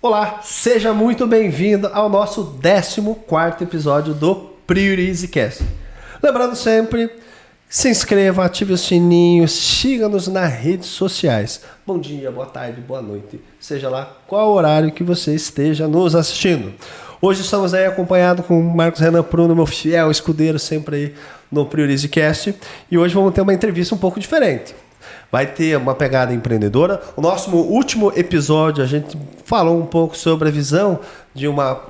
Olá, seja muito bem-vindo ao nosso 14º episódio do PriorizeCast. Lembrando sempre, se inscreva, ative o sininho, siga-nos nas redes sociais. Bom dia, boa tarde, boa noite, seja lá qual horário que você esteja nos assistindo. Hoje estamos aí acompanhados com o Marcos Renan Pruno, meu fiel escudeiro, sempre aí no PriorizeCast. E hoje vamos ter uma entrevista um pouco diferente. Vai ter uma pegada empreendedora. O nosso último episódio a gente falou um pouco sobre a visão de uma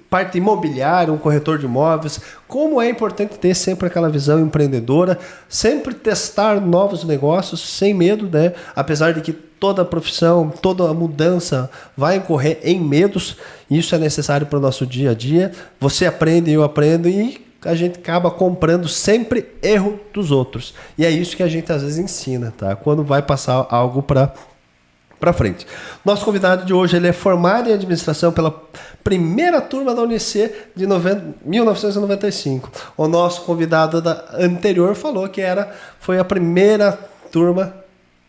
parte imobiliária, um corretor de imóveis, como é importante ter sempre aquela visão empreendedora, sempre testar novos negócios sem medo, né? Apesar de que toda profissão, toda mudança vai incorrer em medos, isso é necessário para o nosso dia a dia. Você aprende, eu aprendo e a gente acaba comprando sempre erro dos outros. E é isso que a gente às vezes ensina, tá? Quando vai passar algo para frente. Nosso convidado de hoje, ele é formado em administração pela primeira turma da UniC de 1995. O nosso convidado anterior falou que foi a primeira turma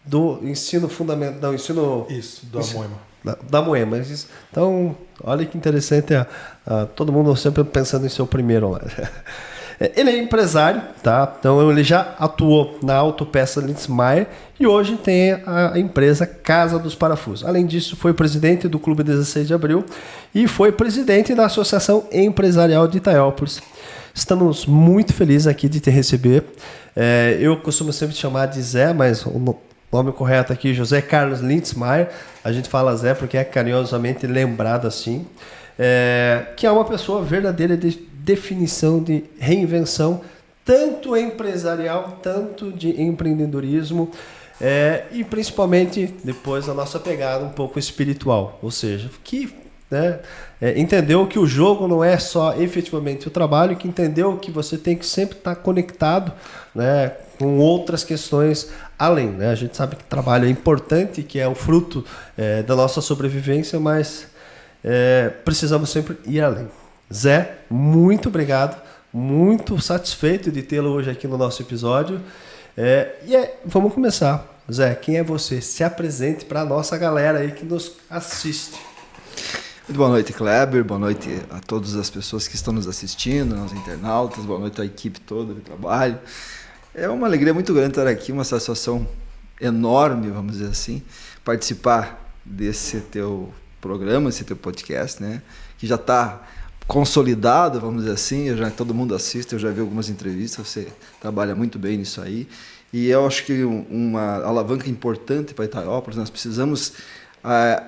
do ensino fundamental, da Moema. Da Moema. Então, olha que interessante, todo mundo sempre pensando em ser o primeiro lá. Ele é empresário, tá? Então ele já atuou na Autopeça Lindsmeier e hoje tem a empresa Casa dos Parafusos. Além disso, foi presidente do Clube 16 de Abril e foi presidente da Associação Empresarial de Itaiópolis. Estamos muito felizes aqui de te receber. Eu costumo sempre te chamar de Zé, mas o nome correto aqui, José Carlos Lindsmeier. A gente fala Zé porque é carinhosamente lembrado assim. Que é uma pessoa verdadeira de definição de reinvenção, tanto empresarial, tanto de empreendedorismo, e principalmente depois a nossa pegada um pouco espiritual, ou seja, que entendeu que o jogo não é só efetivamente o trabalho, que entendeu que você tem que sempre estar conectado, né, com outras questões além, né? A gente sabe que trabalho é importante, que é o fruto da nossa sobrevivência, mas precisamos sempre ir além. Zé, muito obrigado, muito satisfeito de tê-lo hoje aqui no nosso episódio. Vamos começar. Zé, quem é você? Se apresente para a nossa galera aí que nos assiste. Muito boa noite, Kleber, boa noite a todas as pessoas que estão nos assistindo, aos internautas, boa noite à equipe toda de trabalho. É uma alegria muito grande estar aqui, uma satisfação enorme, vamos dizer assim, participar desse teu programa, esse teu podcast, né, que já está consolidado, vamos dizer assim, todo mundo assiste, eu já vi algumas entrevistas, você trabalha muito bem nisso aí, e eu acho que uma alavanca importante para Itaiópolis, nós precisamos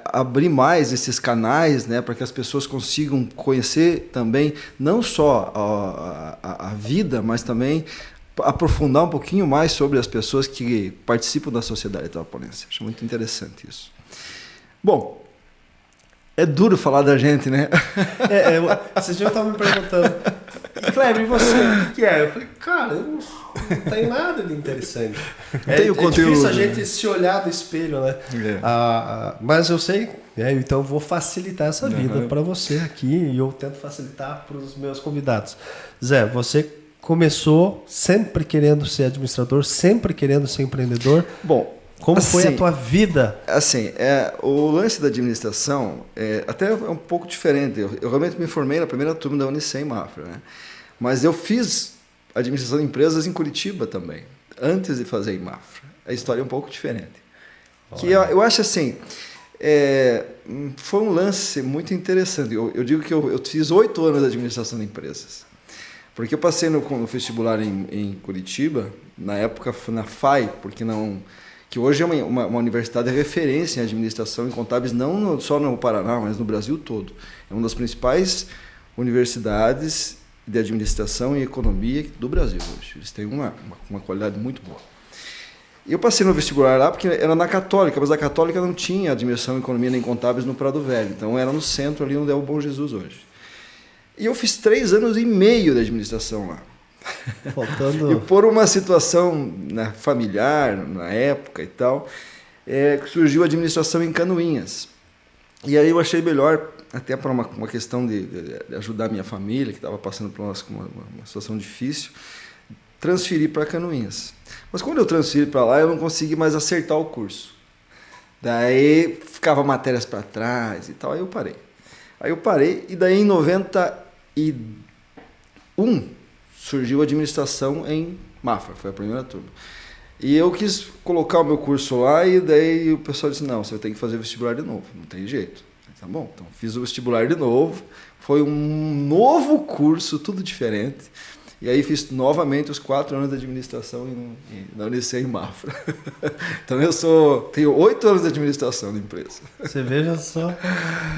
abrir mais esses canais, né, para que as pessoas consigam conhecer também, não só a vida, mas também aprofundar um pouquinho mais sobre as pessoas que participam da sociedade itaiapolense. Acho muito interessante isso. Bom, é duro falar da gente, né? Vocês já estavam me perguntando, Kleber, e você? O que é? Eu falei, cara, eu não tenho nada de interessante. Tem o conteúdo, difícil a gente se olhar no espelho, né? Mas eu sei, então eu vou facilitar essa vida para você aqui e eu tento facilitar para os meus convidados. Zé, você começou sempre querendo ser administrador, sempre querendo ser empreendedor. Bom, como foi a tua vida? Assim, o lance da administração até é um pouco diferente. Eu realmente me formei na primeira turma da UniC em Mafra, né? Mas eu fiz administração de empresas em Curitiba também, antes de fazer em Mafra. A história é um pouco diferente. Que eu acho assim, foi um lance muito interessante. Eu digo que eu fiz 8 anos de administração de empresas. Porque eu passei no vestibular em Curitiba, na época na FAI, que hoje é uma universidade de referência em administração e contábeis, não só no Paraná, mas no Brasil todo. É uma das principais universidades de administração e economia do Brasil hoje. Eles têm uma qualidade muito boa. E eu passei no vestibular lá porque era na Católica, mas a Católica não tinha administração, economia nem contábeis no Prado Velho. Então era no centro, ali onde é o Bom Jesus hoje. E eu fiz 3 anos e meio de administração lá. Faltando... E por uma situação familiar, na época e tal, surgiu a administração em Canoinhas. E aí eu achei melhor, até para uma questão de ajudar a minha família, que estava passando por uma situação difícil, transferir para Canoinhas. Mas quando eu transferi para lá, eu não consegui mais acertar o curso. Daí ficava matérias para trás e tal, aí eu parei e daí em 91 surgiu a administração em Mafra, foi a primeira turma. E eu quis colocar o meu curso lá e daí o pessoal disse, não, você tem que fazer vestibular de novo, não tem jeito. Tá bom, então fiz o vestibular de novo, foi um novo curso, tudo diferente. E aí fiz novamente os 4 anos de administração na Unicem Mafra. Então tenho 8 anos de administração da empresa. Você veja só.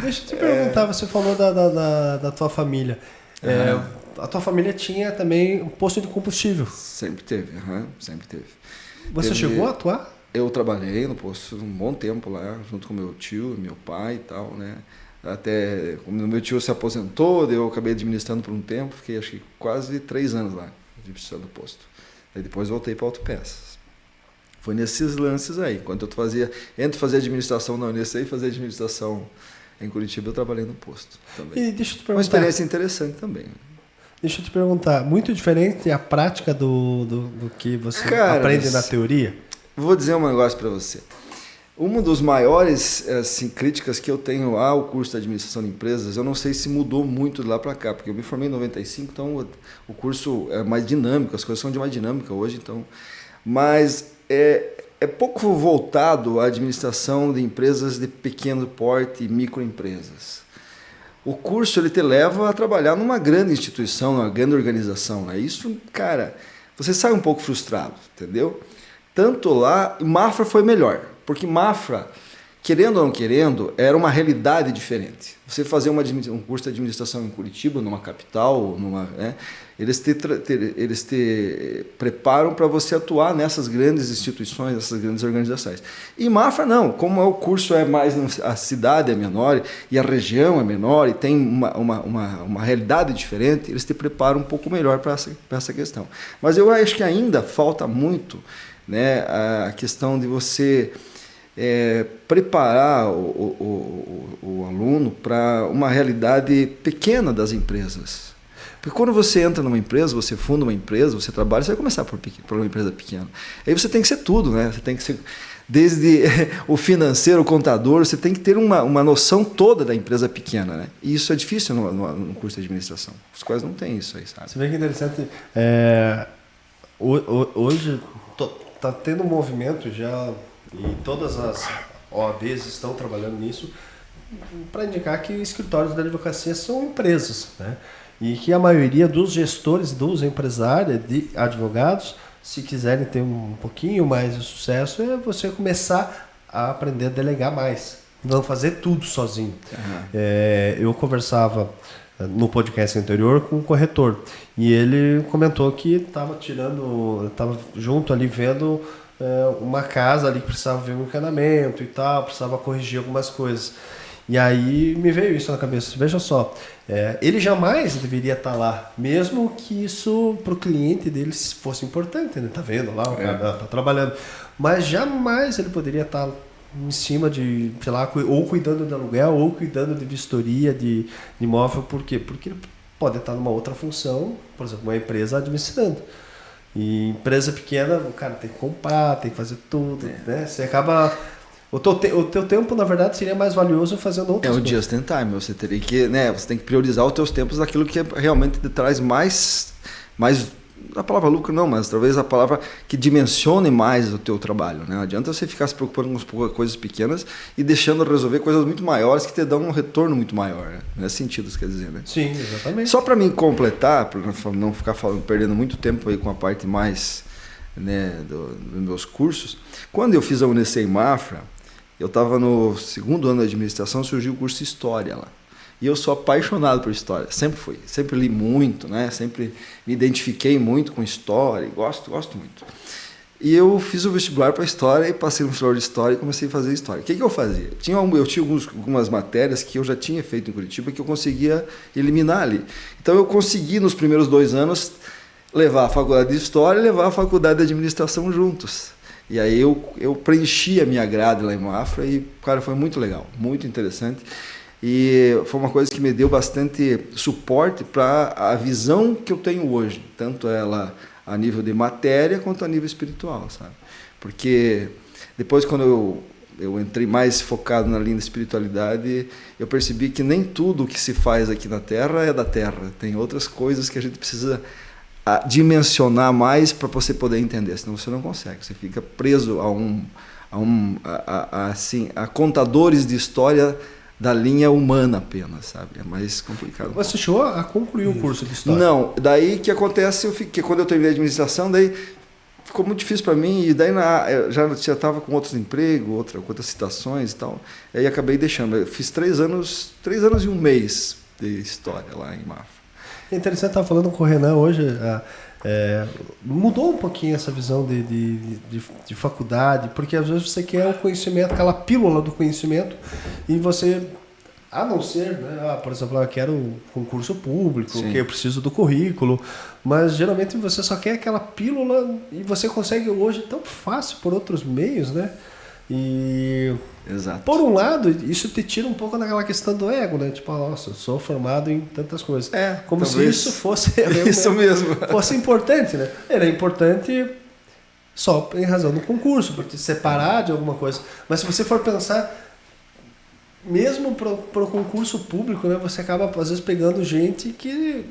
Deixa eu te perguntar, você falou da tua família. A tua família tinha também um posto de combustível. Sempre teve, sempre teve. Você chegou a atuar? Eu trabalhei no posto um bom tempo lá, junto com meu tio, meu pai e tal, né? Até quando meu tio se aposentou, eu acabei administrando por um tempo, fiquei acho que quase 3 anos lá, administrando o posto. Aí depois voltei para autopeças. Foi nesses lances aí. Quando entre fazer administração na Unicem e fazer administração em Curitiba, eu trabalhei no posto também. E deixa eu te perguntar. Uma experiência interessante também. Deixa eu te perguntar, muito diferente a prática do que você aprende na teoria? Vou dizer um negócio para você. Uma das maiores críticas que eu tenho ao curso de administração de empresas, eu não sei se mudou muito de lá para cá, porque eu me formei em 95, então o curso é mais dinâmico, as coisas são de mais dinâmica hoje, então, mas é pouco voltado à administração de empresas de pequeno porte e microempresas. O curso ele te leva a trabalhar numa grande instituição, numa grande organização, né? Isso, cara, você sai um pouco frustrado, entendeu? Tanto lá, Mafra foi melhor. Porque Mafra, querendo ou não querendo, era uma realidade diferente. Você fazer um curso de administração em Curitiba, numa capital, eles te preparam para você atuar nessas grandes instituições, nessas grandes organizações. E Mafra não, como o curso é mais, a cidade é menor e a região é menor e tem uma realidade diferente, eles te preparam um pouco melhor para essa questão. Mas eu acho que ainda falta muito, né, a questão de você preparar o aluno para uma realidade pequena das empresas. Porque quando você entra numa empresa, você funda uma empresa, você trabalha, você vai começar por uma empresa pequena. Aí você tem que ser tudo, né? Você tem que ser desde o financeiro, o contador, você tem que ter uma noção toda da empresa pequena, né? E isso é difícil no curso de administração. Os quais não têm isso aí, sabe? Você vê que interessante. Hoje está tendo um movimento já, e todas as OABs estão trabalhando nisso, para indicar que escritórios da advocacia são empresas, né? E que a maioria dos gestores, dos empresários, de advogados, se quiserem ter um pouquinho mais de sucesso, é você começar a aprender a delegar mais, não fazer tudo sozinho. Uhum. Eu conversava no podcast anterior com um corretor e ele comentou que estava junto ali vendo uma casa ali que precisava ver um encanamento e tal, precisava corrigir algumas coisas. E aí me veio isso na cabeça. Veja só, ele jamais deveria estar lá, mesmo que isso para o cliente dele fosse importante, né? Tá vendo lá, o cara tá trabalhando. Mas jamais ele poderia estar em cima de, sei lá, ou cuidando de aluguel, ou cuidando de vistoria de imóvel. Por quê? Porque ele pode estar numa outra função, por exemplo, uma empresa administrando. E empresa pequena, o cara tem que comprar, tem que fazer tudo, né? Você acaba... O teu tempo, na verdade, seria mais valioso fazendo outras coisas. É o just in time. Você teria que, né? Você tem que priorizar os teus tempos naquilo que realmente te traz mais a palavra lucro não, mas talvez a palavra que dimensione mais o teu trabalho, né? Não adianta você ficar se preocupando com coisas pequenas e deixando resolver coisas muito maiores que te dão um retorno muito maior, né? Nesse sentido, isso quer dizer, né? Sim, exatamente. Só para mim completar, para não ficar perdendo muito tempo aí com a parte mais, né, dos meus cursos, quando eu fiz a Unicem Mafra, eu estava no 2º ano de administração, surgiu o curso de História lá. E eu sou apaixonado por História, sempre fui. Sempre li muito, né? Sempre me identifiquei muito com História, gosto muito. E eu fiz o vestibular para História e passei no vestibular de História e comecei a fazer História. O que eu fazia? Eu tinha algumas matérias que eu já tinha feito em Curitiba que eu conseguia eliminar ali. Então eu consegui, nos primeiros 2 anos, levar a faculdade de História e levar a faculdade de Administração juntos. E aí eu preenchi a minha grade lá em Mafra e, cara, foi muito legal, muito interessante. E foi uma coisa que me deu bastante suporte para a visão que eu tenho hoje, tanto ela a nível de matéria quanto a nível espiritual, sabe? Porque depois, quando eu eu entrei mais focado na linha da espiritualidade, eu percebi que nem tudo que se faz aqui na Terra é da Terra. Tem outras coisas que a gente precisa dimensionar mais para você poder entender, senão você não consegue. Você fica preso a contadores de história da linha humana apenas, sabe? É mais complicado. Você chegou a concluir o curso de história? Não, daí que acontece, quando eu terminei a administração, daí ficou muito difícil para mim, e daí eu já estava com outros empregos, outras citações e tal, e aí acabei deixando. Eu fiz 3 anos e 1 mês de história lá em Mafra. É interessante, estava falando com o Renan hoje, mudou um pouquinho essa visão de faculdade, porque às vezes você quer o conhecimento, aquela pílula do conhecimento, e você, a não ser, né, por exemplo, eu quero um concurso público, que eu preciso do currículo, mas geralmente você só quer aquela pílula e você consegue hoje tão fácil por outros meios, né? E Exato. Por um lado, isso te tira um pouco daquela questão do ego, né? Tipo, nossa, eu sou formado em tantas coisas. Como se isso fosse isso mesmo. Fosse importante, né? Era importante só em razão do concurso, para te separar de alguma coisa. Mas se você for pensar, mesmo para o concurso público, né, você acaba às vezes pegando gente que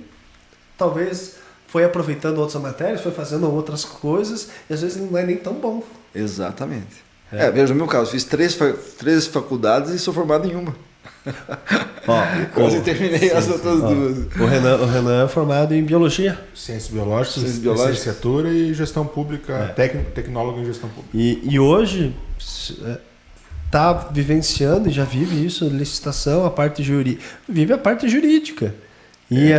talvez foi aproveitando outras matérias, foi fazendo outras coisas, e às vezes não é nem tão bom. Exatamente. Veja o meu caso, fiz 3 faculdades e sou formado em uma. Quase terminei as outras 2. O Renan é formado em Biologia. Ciências Biológicas, licenciatura e Gestão Pública, tecnólogo em Gestão Pública. E hoje está vivenciando, e já vive isso, licitação, a parte jurídica. Vive a parte jurídica. E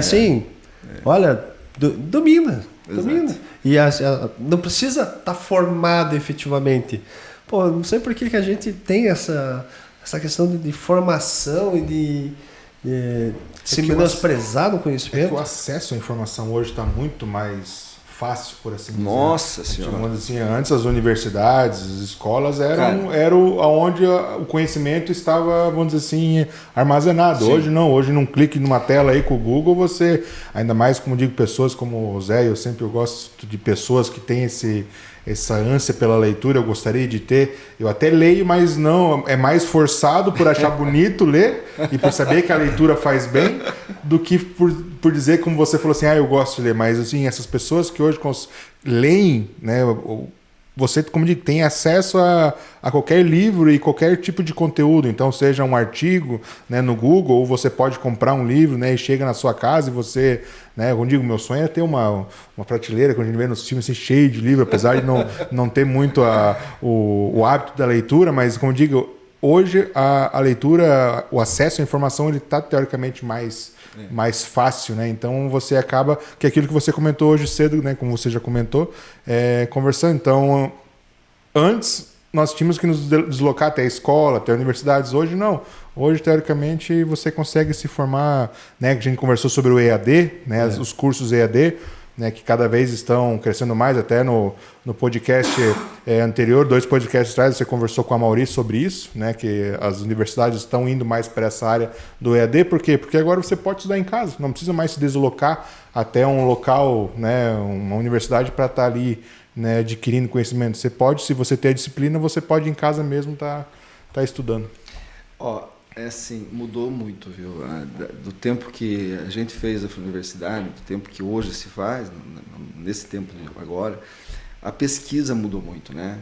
olha, domina. E não precisa estar formado efetivamente. Pô, não sei por que a gente tem essa questão de formação e de se menosprezar no conhecimento. É que o acesso à informação hoje está muito mais fácil, por assim dizer. Nossa Senhora! Assim, antes as universidades, as escolas eram onde o conhecimento estava, vamos dizer assim, armazenado. Sim. Hoje não, hoje num clique numa tela aí com o Google, você, ainda mais como digo, pessoas como o Zé, eu gosto de pessoas que têm essa ânsia pela leitura, eu gostaria de ter. Eu até leio, mas não, é mais forçado por achar bonito ler e por saber que a leitura faz bem, do que por dizer, como você falou assim, eu gosto de ler. Mas assim, essas pessoas que hoje leem, né, você, como digo, tem acesso a qualquer livro e qualquer tipo de conteúdo. Então, seja um artigo, né, no Google, ou você pode comprar um livro, né, e chega na sua casa e você, né, como digo, meu sonho é ter uma prateleira, quando a gente vê nos filmes, assim, cheio de livro, apesar de não ter muito o hábito da leitura, mas, como digo, hoje a leitura, o acesso à informação, ele está teoricamente mais fácil, né? Então você acaba, que é aquilo que você comentou hoje cedo, né? Como você já comentou, conversando. Então, antes nós tínhamos que nos deslocar até a escola, até universidades. Hoje não. Hoje, teoricamente, você consegue se formar, né? A gente conversou sobre o EAD, né? Os cursos EAD, né, que cada vez estão crescendo mais. Até no podcast anterior, 2 podcasts atrás, você conversou com a Maurício sobre isso, né, que as universidades estão indo mais para essa área do EAD. Por quê? Porque agora você pode estudar em casa, não precisa mais se deslocar até um local, né, uma universidade para estar ali, né, adquirindo conhecimento. Você pode, se você ter a disciplina, você pode em casa mesmo tá estudando. Assim, mudou muito, viu? Do tempo que a gente fez a universidade, do tempo que hoje se faz, nesse tempo de agora, a pesquisa mudou muito, né?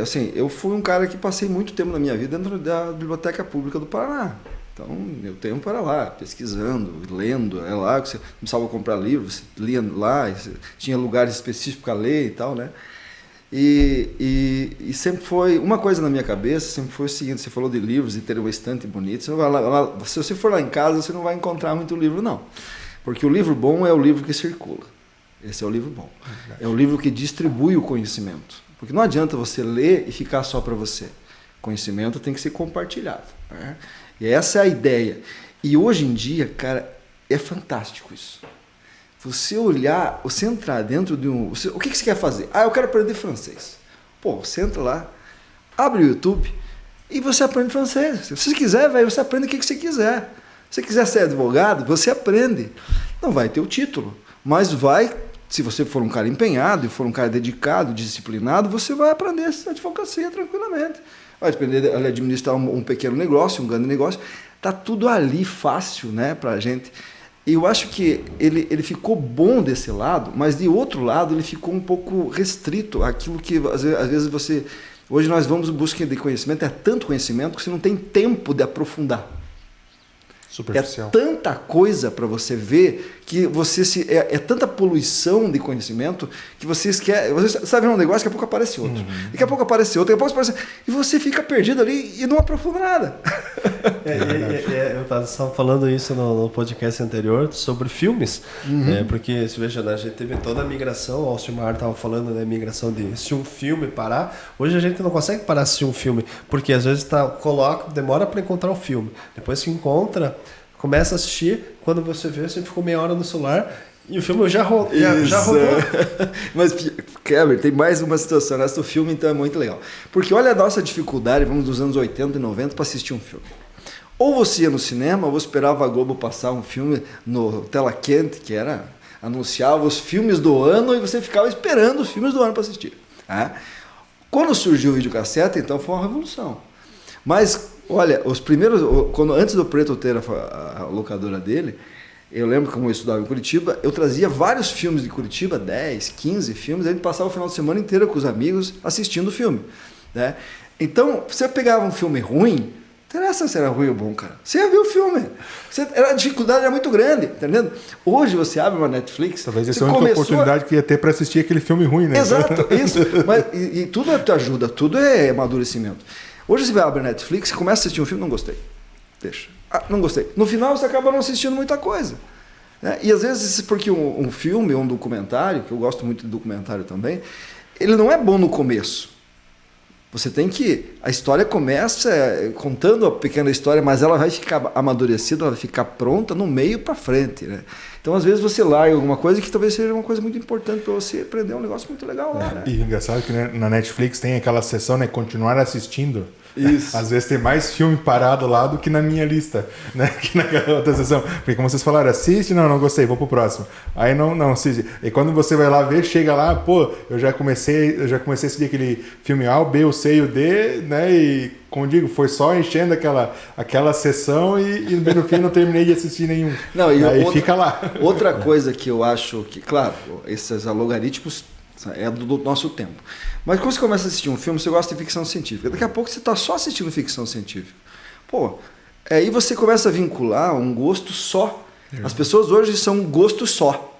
Assim, eu fui um cara que passei muito tempo na minha vida dentro da Biblioteca Pública do Paraná. Então, meu tempo era lá, pesquisando, lendo. Era lá que você não precisava comprar livros, você lia lá, tinha lugares específicos para ler e tal, né? E sempre foi uma coisa na minha cabeça, sempre foi o seguinte: você falou de livros e ter uma estante bonita, você não vai lá, se você for lá em casa, você não vai encontrar muito livro, não, porque o livro bom é o livro que circula. Esse é o livro bom. É o livro que distribui o conhecimento, porque não adianta você ler e ficar só para você. Conhecimento tem que ser compartilhado, né? E essa é a ideia. E hoje em dia, cara, é fantástico isso. Você olhar, você entrar dentro de o que você quer fazer? Eu quero aprender francês. Pô, você entra lá, abre o YouTube e você aprende francês. Se você quiser, você aprende o que você quiser. Se você quiser ser advogado, você aprende. Não vai ter o título, mas se você for um cara empenhado e for um cara dedicado, disciplinado, você vai aprender essa advocacia tranquilamente. vai depender de administrar um pequeno negócio, um grande negócio. Tá tudo ali fácil, né, para a gente. E eu acho que ele ficou bom desse lado, mas de outro lado ele ficou um pouco restrito àquilo que às vezes você... Hoje nós vamos em busca de conhecimento, é tanto conhecimento que você não tem tempo de aprofundar. Superficial. É tanta coisa para você ver que você é tanta poluição de conhecimento que você esquece. Você está vendo um negócio, daqui a pouco aparece outro. Daqui a pouco aparece outro, daqui a pouco aparece. E você fica perdido ali e não aprofunda nada. Eu estava falando isso no podcast anterior sobre filmes, porque, se veja, a gente teve toda a migração, o Alcimar estava falando da migração de se um filme parar. Hoje a gente não consegue parar se um filme, porque às vezes demora para encontrar o filme. Depois se encontra, começa a assistir, quando você vê, você ficou meia hora no celular e o filme já rodou. Mas, Kleber, tem mais uma situação nessa do filme, então é muito legal. Porque olha a nossa dificuldade, vamos dos anos 80 e 90 para assistir um filme. Ou você ia no cinema, ou esperava a Globo passar um filme no Tela Quente, que era, anunciava os filmes do ano e você ficava esperando os filmes do ano para assistir. Quando surgiu o videocassete, então foi uma revolução. Mas, olha, os primeiros, antes do Preto ter a locadora dele, eu lembro como eu estudava em Curitiba, eu trazia vários filmes de Curitiba, 10, 15 filmes, a gente passava o final de semana inteiro com os amigos assistindo o filme. Né? Então, você pegava um filme ruim, não interessa se era ruim ou bom, cara. Você ia ver o filme. A dificuldade era muito grande, entendendo? Hoje você abre uma Netflix... Talvez essa é a única oportunidade que ia ter para assistir aquele filme ruim, né? Exato, isso. Mas, e tudo te ajuda, tudo é amadurecimento. Hoje você vai abrir a Netflix, começa a assistir um filme, não gostei. Deixa. Não gostei. No final você acaba não assistindo muita coisa. Né? E às vezes, porque um filme ou um documentário, que eu gosto muito de documentário também, ele não é bom no começo. Você tem que... A história começa contando a pequena história, mas ela vai ficar amadurecida, ela vai ficar pronta no meio para frente. Né? Então, às vezes, você larga alguma coisa que talvez seja uma coisa muito importante para você aprender um negócio muito legal lá. Né? E engraçado que, né, na Netflix tem aquela seção, né? Continuar assistindo. Isso. Às vezes tem mais filme parado lá do que na minha lista, né? Que naquela outra sessão. Porque como vocês falaram, assiste, não gostei, vou pro próximo. Aí não assiste. E quando você vai lá ver, chega lá, pô, eu já comecei a assistir aquele filme A, o B, o C e o D, né? E, como digo, foi só enchendo aquela sessão e no fim não terminei de assistir nenhum. Não, e aí fica lá. Outra coisa que eu acho que, claro, esses logaritmos é do nosso tempo. Mas quando você começa a assistir um filme, você gosta de ficção científica. Daqui a pouco você está só assistindo ficção científica. Pô, aí você começa a vincular um gosto só. As pessoas hoje são um gosto só.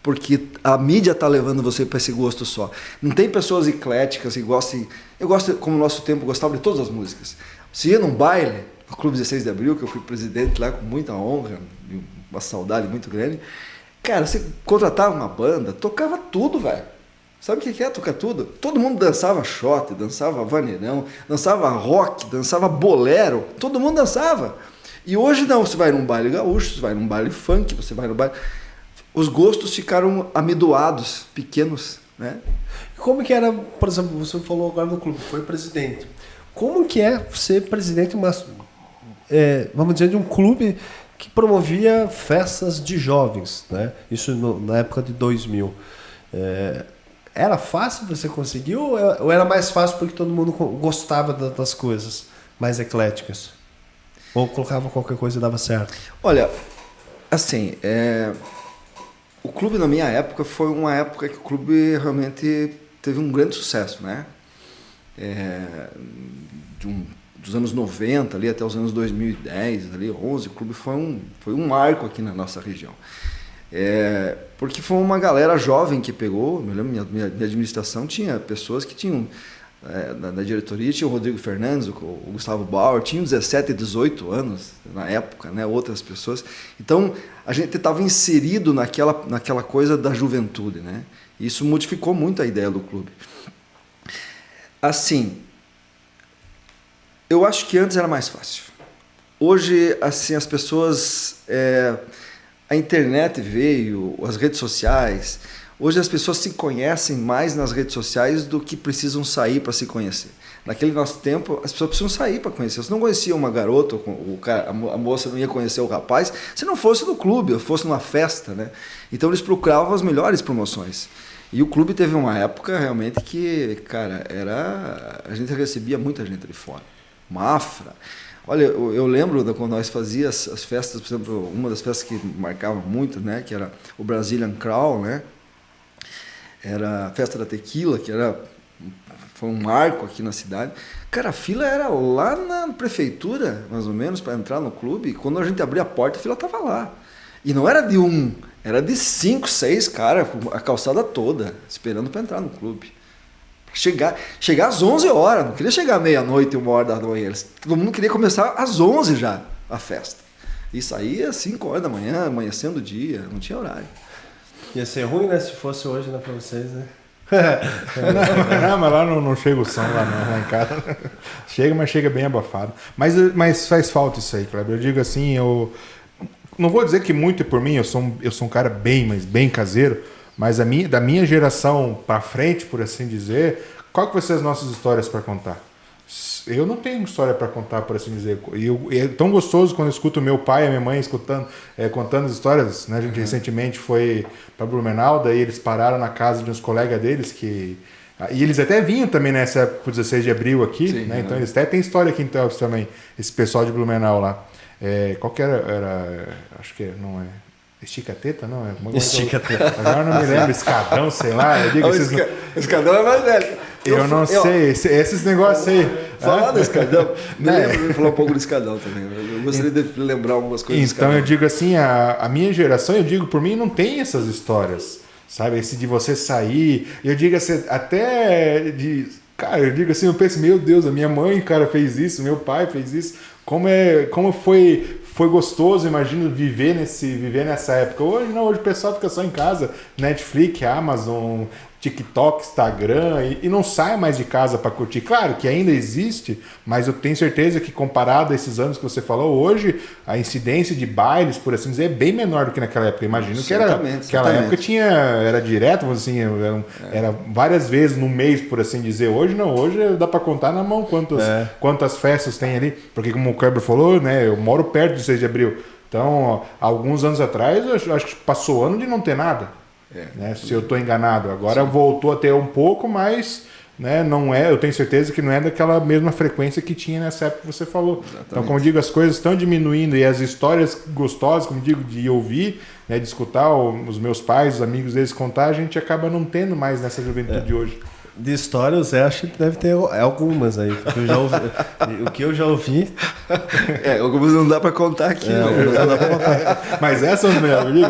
Porque a mídia está levando você para esse gosto só. Não tem pessoas ecléticas que gostem... Eu gosto, como no nosso tempo, gostava de todas as músicas. Se ia num baile, no Clube 16 de Abril, que eu fui presidente lá com muita honra, uma saudade muito grande, cara, você contratava uma banda, tocava tudo, velho. Sabe o que é tocar tudo? Todo mundo dançava shot, dançava vaneirão, dançava rock, dançava bolero, todo mundo dançava. E hoje não, você vai num baile gaúcho, você vai num baile funk, você vai num baile... Os gostos ficaram amidoados, pequenos, né? Como que era, por exemplo, você falou agora no clube, foi presidente. Como que é ser presidente, vamos dizer, de um clube que promovia festas de jovens, né? Isso na época de 2000. Era fácil você conseguir ou era mais fácil porque todo mundo gostava das coisas mais ecléticas? Ou colocava qualquer coisa e dava certo? Olha, assim, o clube na minha época foi uma época que o clube realmente teve um grande sucesso, né? Dos anos 90 ali até os anos 2010, ali, 11, o clube foi um marco aqui na nossa região. Porque foi uma galera jovem que pegou. Eu lembro, minha administração tinha pessoas que tinham, na diretoria tinha o Rodrigo Fernandes, o Gustavo Bauer, tinham 17, 18 anos na época, né, outras pessoas. Então a gente estava inserido naquela coisa da juventude, né? Isso modificou muito a ideia do clube. Assim, eu acho que antes era mais fácil. Hoje, assim, as pessoas... A internet veio, as redes sociais. Hoje as pessoas se conhecem mais nas redes sociais do que precisam sair para se conhecer. Naquele nosso tempo, as pessoas precisam sair para conhecer. Você não conhecia uma garota, a moça não ia conhecer o rapaz, se não fosse no clube, ou fosse numa festa, né? Então eles procuravam as melhores promoções. E o clube teve uma época realmente que, cara, a gente recebia muita gente de fora. Mafra. Olha, eu lembro quando nós fazíamos as festas, por exemplo, uma das festas que marcava muito, né, que era o Brazilian Crawl, né? Era a festa da tequila, foi um marco aqui na cidade. Cara, a fila era lá na prefeitura, mais ou menos, para entrar no clube. Quando a gente abria a porta, a fila estava lá. E não era de um, era de 5, 6 caras, a calçada toda, esperando para entrar no clube. Chegar às 11 horas, não queria chegar à meia-noite, 1 hora da noite. Todo mundo queria começar às 11 já a festa. E saía às 5 horas da manhã, amanhecendo o dia, não tinha horário. Ia ser ruim, né, se fosse hoje, né, para vocês, né? Não, mas lá não chega o som lá em casa. Chega, mas chega bem abafado. Mas faz falta isso aí, Kleber. Eu digo assim, eu não vou dizer que muito é por mim, eu sou um cara bem caseiro, mas da minha geração para frente, por assim dizer, qual que vai ser as nossas histórias para contar? Eu não tenho história para contar, por assim dizer. E é tão gostoso quando eu escuto meu pai e minha mãe contando as histórias. Né? A gente recentemente foi para Blumenau, daí eles pararam na casa de uns colegas deles e eles até vinham também nessa época, pro 16 de abril aqui. Sim, né? Então eles até têm história aqui em Telps também, esse pessoal de Blumenau lá. Qual que era? Acho que não é. Estica-teta, não? Estica-teta. Agora não me lembro, escadão, sei lá. Eu digo, escadão é mais velho. Eu não sei, esses negócios aí. Falar do escadão, me lembro de falar um pouco do escadão também. Eu gostaria de lembrar algumas coisas do escadão. Então eu digo assim, a minha geração, eu digo, por mim, não tem essas histórias. Sabe, esse de você sair. Eu digo assim, até de... Cara, eu digo assim, eu penso, meu Deus, a minha mãe, cara, fez isso, meu pai fez isso. Como foi gostoso, imagino, viver nessa época. Hoje não, hoje o pessoal fica só em casa, Netflix, Amazon, TikTok, Instagram, e não sai mais de casa para curtir. Claro que ainda existe, mas eu tenho certeza que comparado a esses anos que você falou, hoje a incidência de bailes, por assim dizer, é bem menor do que naquela época. Imagino que aquela época era direto, assim, era várias vezes no mês, por assim dizer. Hoje não, hoje dá para contar na mão quantas festas tem ali, porque como o Kleber falou, né, eu moro perto do 6 de abril. Então, alguns anos atrás, eu acho que passou ano de não ter nada. Né, se eu estou enganado. Agora voltou a ter um pouco, mas né, não é, eu tenho certeza que não é daquela mesma frequência que tinha nessa época que você falou. Exatamente. Então, como eu digo, as coisas estão diminuindo e as histórias gostosas, como eu digo, de ouvir, né, de escutar os meus pais, os amigos deles contar, a gente acaba não tendo mais nessa juventude de hoje. De histórias, eu acho que deve ter algumas aí. O que eu já ouvi. Algumas não dá pra contar aqui. Não dá pra contar. Mas essas são melhores, digo.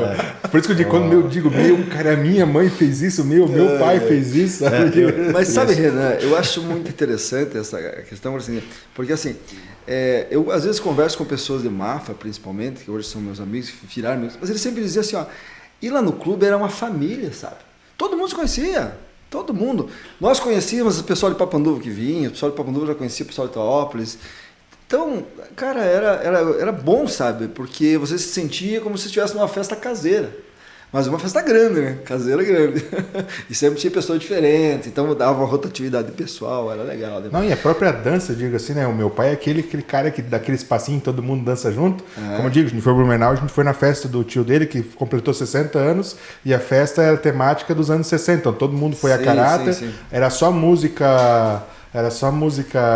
Por isso que eu digo, quando eu digo, cara, minha mãe fez isso, meu pai fez isso. Mas sabe, Renan, eu acho muito interessante essa questão, assim, porque assim, eu às vezes converso com pessoas de Mafra, principalmente, que hoje são meus amigos, viraram amigos, mas eles sempre diziam assim, ir lá no clube era uma família, sabe? Todo mundo se conhecia. Todo mundo. Nós conhecíamos o pessoal de Papanduva que vinha, o pessoal de Papanduva já conhecia o pessoal de Teópolis. Então, cara, era bom, sabe? Porque você se sentia como se estivesse numa festa caseira. Mas uma festa grande, né? Caseira grande. E sempre tinha pessoa diferente, então dava uma rotatividade pessoal, era legal. Né? Não, e a própria dança, eu digo assim, né? O meu pai é aquele cara que dá aquele espacinho, todo mundo dança junto. Como eu digo, a gente foi pro Blumenau, a gente foi na festa do tio dele, que completou 60 anos, e a festa era temática dos anos 60. Então todo mundo foi a caráter, era só música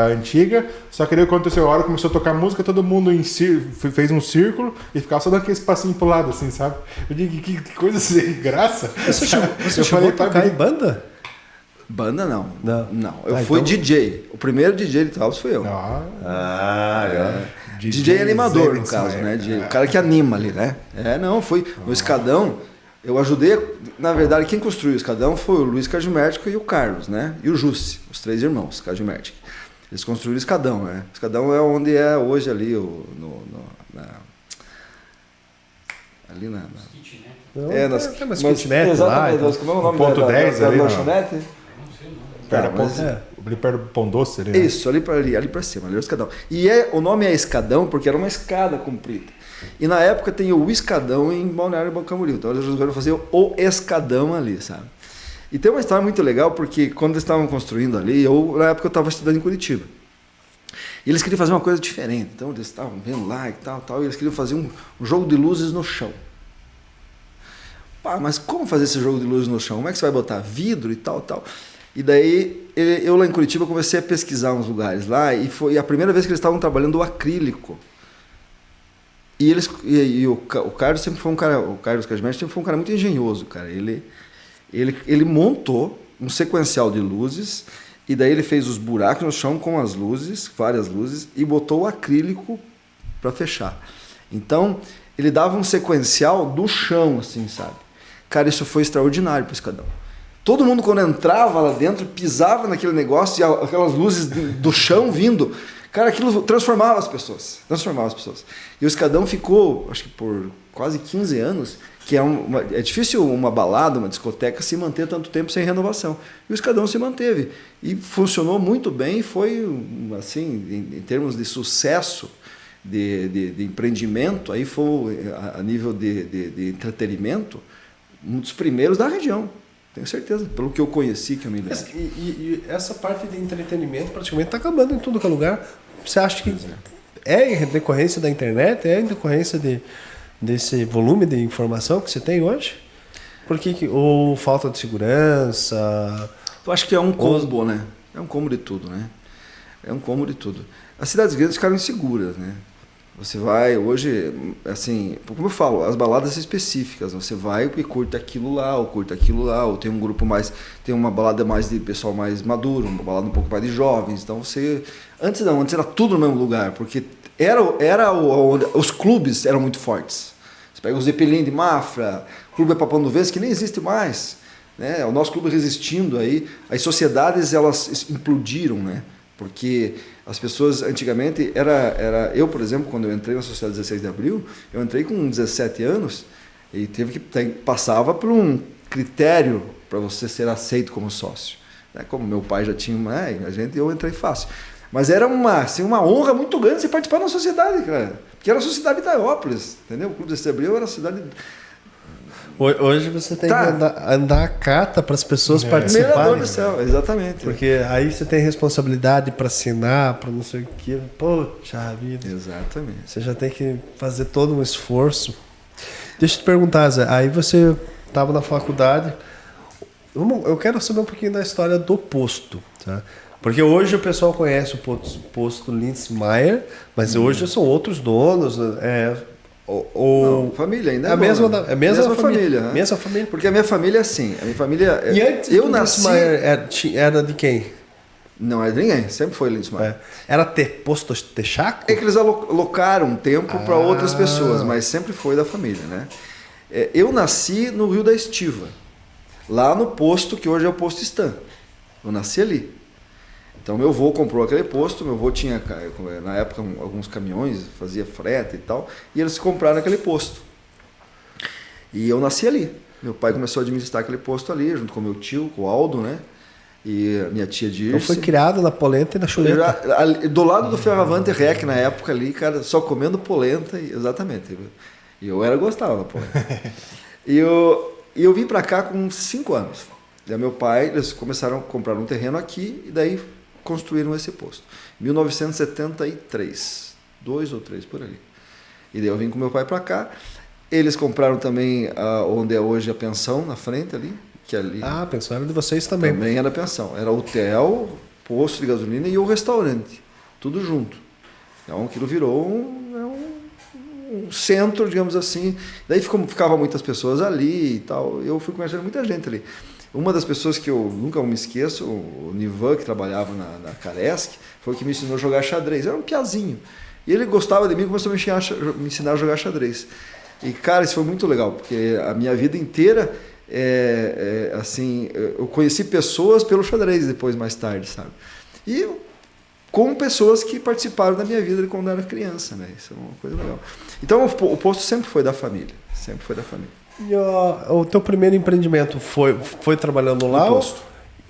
antiga, só que daí aconteceu, a hora começou a tocar música, todo mundo fez um círculo e ficava só dando aquele espacinho pro lado, assim, sabe? Eu digo, que coisa sem graça. Você chegou a tocar em banda? Banda não. Eu fui então... DJ. O primeiro DJ de Taos foi eu. DJ animador, no caso, né? O cara que anima ali, né? Foi o escadão. Eu ajudei, na verdade, quem construiu o escadão foi o Luiz Kajimertic e o Carlos, né? E o Jussi, os 3 irmãos, Kajimertic. Eles construíram o escadão, né? O escadão é onde é hoje ali, ali na... Mas kitnet lá. Como é o nome ponto 10 ali, lanchonete? Ali perto do Pão Doce. Ali, né? Isso, ali para cima, ali é o escadão. E o nome é escadão porque era uma escada comprida. E na época tem o escadão em Balneário Camboriú. Então eles resolveram fazer o escadão ali, sabe? E tem uma história muito legal, porque quando eles estavam construindo ali, na época eu estava estudando em Curitiba. E eles queriam fazer uma coisa diferente. Então eles estavam vendo lá e tal, e eles queriam fazer um jogo de luzes no chão. Pá, mas como fazer esse jogo de luz no chão? Como é que você vai botar vidro e tal, tal? E daí, eu lá em Curitiba comecei a pesquisar uns lugares lá e foi a primeira vez que eles estavam trabalhando o acrílico. E o Carlos sempre foi um cara, o Carlos Casmete sempre foi um cara muito engenhoso, cara. Ele montou um sequencial de luzes e daí ele fez os buracos no chão com as luzes, várias luzes, e botou o acrílico para fechar. Então, ele dava um sequencial do chão, assim, sabe? Cara, isso foi extraordinário para o Escadão. Todo mundo, quando entrava lá dentro, pisava naquele negócio e aquelas luzes do chão vindo. Cara, aquilo transformava as pessoas. E o Escadão ficou, acho que por quase 15 anos, que é difícil uma balada, uma discoteca se manter tanto tempo sem renovação. E o Escadão se manteve. E funcionou muito bem e foi, assim, em termos de sucesso, de empreendimento, aí foi, a nível de entretenimento, um dos primeiros da região. Tenho certeza, pelo que eu conheci, que eu me lembro. E essa parte de entretenimento praticamente está acabando em tudo que é lugar. Você acha que é em decorrência da internet? É em decorrência desse volume de informação que você tem hoje? Ou falta de segurança? Eu acho que é um combo, né? É um combo de tudo, né? É um combo de tudo. As cidades grandes ficaram inseguras, né? Você vai, hoje, assim, como eu falo, as baladas específicas, você vai e curta aquilo lá, ou tem um grupo mais, tem uma balada mais de pessoal mais maduro, uma balada um pouco mais de jovens, então você, antes era tudo no mesmo lugar, porque os clubes eram muito fortes. Você pega o Zeppelin de Mafra, o Clube Papão do Vento, que nem existe mais, né? O nosso clube resistindo aí, as sociedades, elas implodiram, né? Porque as pessoas antigamente, eu, por exemplo, quando eu entrei na Sociedade 16 de Abril, eu entrei com 17 anos e passava por um critério para você ser aceito como sócio. Né? Como meu pai já tinha, eu entrei fácil. Mas era uma honra muito grande você participar da sociedade, cara. Porque era a Sociedade de Itaiópolis, entendeu? O Clube 16 de Abril era a cidade... Hoje você tem que andar a carta para as pessoas participarem. Meu Deus do céu, exatamente. Porque aí você tem responsabilidade para assinar, para não sei o que. Poxa vida. Exatamente. Você já tem que fazer todo um esforço. Deixa eu te perguntar, Zé. Aí você estava na faculdade. Eu quero saber um pouquinho da história do posto. Tá? Porque hoje o pessoal conhece o posto Lindsmeier, mas hoje são outros donos. Não, família ainda é a mesma família. Né? Mesma família. Porque a minha família é assim. A minha família. E antes eu nasci. Era de quem? Não era de ninguém. Sempre foi Lindsmeier. Era posto Texaco? É que eles alocaram um tempo para outras pessoas, mas sempre foi da família, né? Eu nasci no Rio da Estiva, lá no posto que hoje é o posto Stan. Eu nasci ali. Então meu avô comprou aquele posto, meu avô tinha, na época, alguns caminhões, fazia frete e tal, e eles compraram aquele posto. E eu nasci ali. Meu pai começou a administrar aquele posto ali, junto com meu tio, com o Aldo, né? E a minha tia Dirce. Então foi criado na polenta e na chuleta. Do lado do Ferravante Rec, na época ali, cara, só comendo polenta, exatamente. E eu gostava da polenta. E eu vim pra cá com 5 anos. Daí meu pai, eles começaram a comprar um terreno aqui, e daí construíram esse posto. 1973, 2 ou 3 por ali. E daí eu vim com meu pai para cá. Eles compraram também onde é hoje a pensão, na frente ali. Que ali a pensão era de vocês também. Também era pensão. Era hotel, posto de gasolina e o restaurante. Tudo junto. Então aquilo virou um centro, digamos assim. Daí ficavam muitas pessoas ali e tal. Eu fui conhecendo muita gente ali. Uma das pessoas que eu nunca me esqueço, o Nivan, que trabalhava na Caresc, foi o que me ensinou a jogar xadrez. Era um piazinho. E ele gostava de mim e começou a me ensinar a jogar xadrez. E, cara, isso foi muito legal, porque a minha vida inteira, assim, eu conheci pessoas pelo xadrez depois, mais tarde, sabe? E com pessoas que participaram da minha vida quando eu era criança, né? Isso é uma coisa legal. Então, o posto sempre foi da família. Sempre foi da família. E o teu primeiro empreendimento foi trabalhando lá? No posto.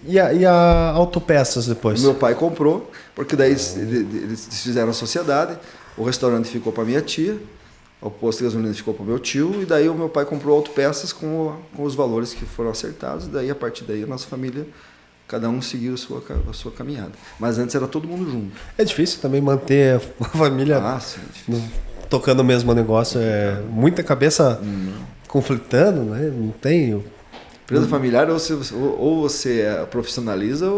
E a Autopeças depois? Meu pai comprou, porque daí eles fizeram a sociedade, o restaurante ficou para minha tia, o posto de gasolina ficou para meu tio, e daí o meu pai comprou Autopeças com os valores que foram acertados, e daí a partir daí a nossa família, cada um seguiu a sua caminhada. Mas antes era todo mundo junto. É difícil também manter a família sim, é difícil. tocando o mesmo negócio, muita cabeça conflitando, né? Não tem... Empresa familiar, ou você profissionaliza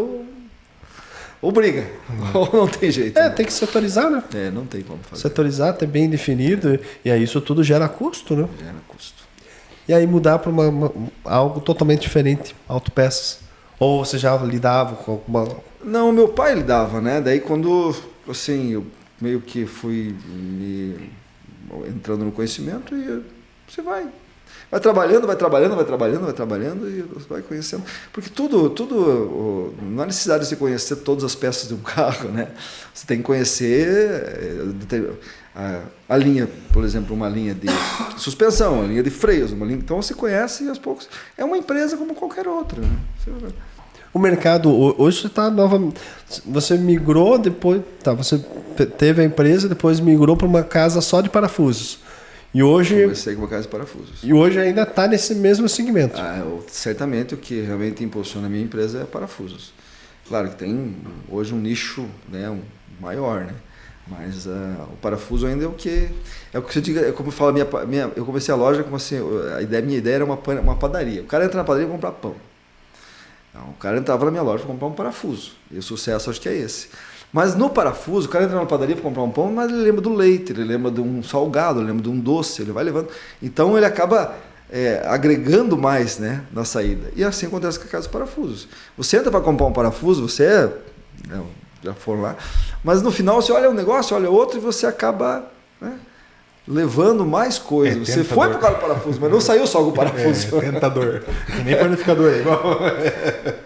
ou briga. Ou não tem jeito. É, tem que setorizar, né? Não tem como fazer. Setorizar, ter bem definido, e aí isso tudo gera custo, né? Gera custo. E aí mudar para algo totalmente diferente, autopeças. Ou você já lidava com alguma... Não, meu pai lidava, né? Daí quando, assim, eu meio que fui entrando no conhecimento e você vai trabalhando e você vai conhecendo. Porque tudo, não há necessidade de você conhecer todas as peças de um carro, né? Você tem que conhecer a linha, por exemplo, uma linha de suspensão, uma linha de freios, então você conhece e aos poucos. É uma empresa como qualquer outra, né? O mercado, hoje você está novamente... Você migrou depois... você teve a empresa, depois migrou para uma casa só de parafusos. E hoje... Comecei com uma casa de parafusos. E hoje ainda está nesse mesmo segmento. Certamente o que realmente impulsiona a minha empresa é parafusos. Claro que tem hoje um nicho, né, maior, né? Mas o parafuso ainda é o que você diga, é como eu falo, eu comecei a loja como assim, minha ideia era uma padaria. O cara entra na padaria e comprar pão. Então, o cara entrava na minha loja para comprar um parafuso. E o sucesso acho que é esse. Mas no parafuso, o cara entra na padaria para comprar um pão, mas ele lembra do leite, ele lembra de um salgado, ele lembra de um doce, ele vai levando. Então ele acaba agregando mais, né, na saída. E assim acontece com a casa dos parafusos. Você entra para comprar um parafuso, já foram lá, mas no final você olha um negócio, olha outro e você acaba, né, levando mais coisas. Você foi por causa do parafuso, mas não saiu só com o parafuso. Tentador. Que nem panificador é igual.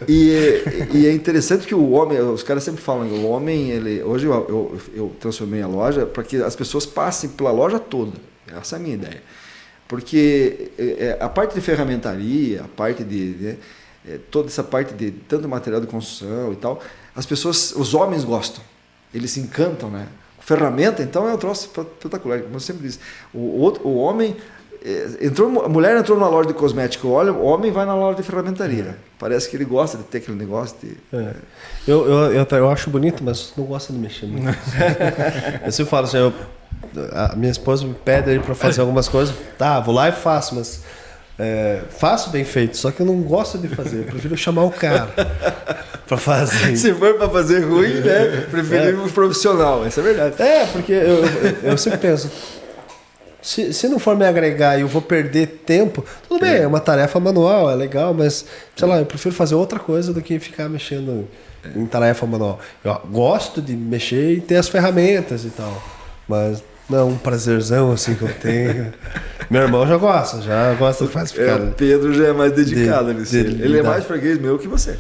E é interessante que o homem, os caras sempre falam, o homem, hoje eu transformei a loja para que as pessoas passem pela loja toda. Essa é a minha ideia. Porque a parte de ferramentaria, a parte toda essa parte de tanto material de construção e tal, as pessoas, os homens gostam. Eles se encantam, né? Ferramenta, então, é um troço espetacular, como eu sempre disse. O homem a mulher entrou numa loja de cosmético, olha, o homem vai na loja de ferramentaria. Parece que ele gosta de ter aquele negócio de... Eu acho bonito, mas não gosto de mexer muito. Eu sempre falo assim, a minha esposa me pede aí para fazer algumas coisas, vou lá e faço, mas faço bem feito, só que eu não gosto de fazer, eu prefiro chamar o cara para fazer. Se for para fazer ruim, né? Prefiro um profissional, isso é verdade. Porque eu sempre penso, se não for me agregar e eu vou perder tempo, tudo bem, é uma tarefa manual, é legal, mas, sei lá, eu prefiro fazer outra coisa do que ficar mexendo em tarefa manual. Eu gosto de mexer e ter as ferramentas e tal, mas não um prazerzão assim que eu tenho. Meu irmão já gosta de fazer. O Pedro já é mais dedicado nisso. Ele é mais freguês meu que você.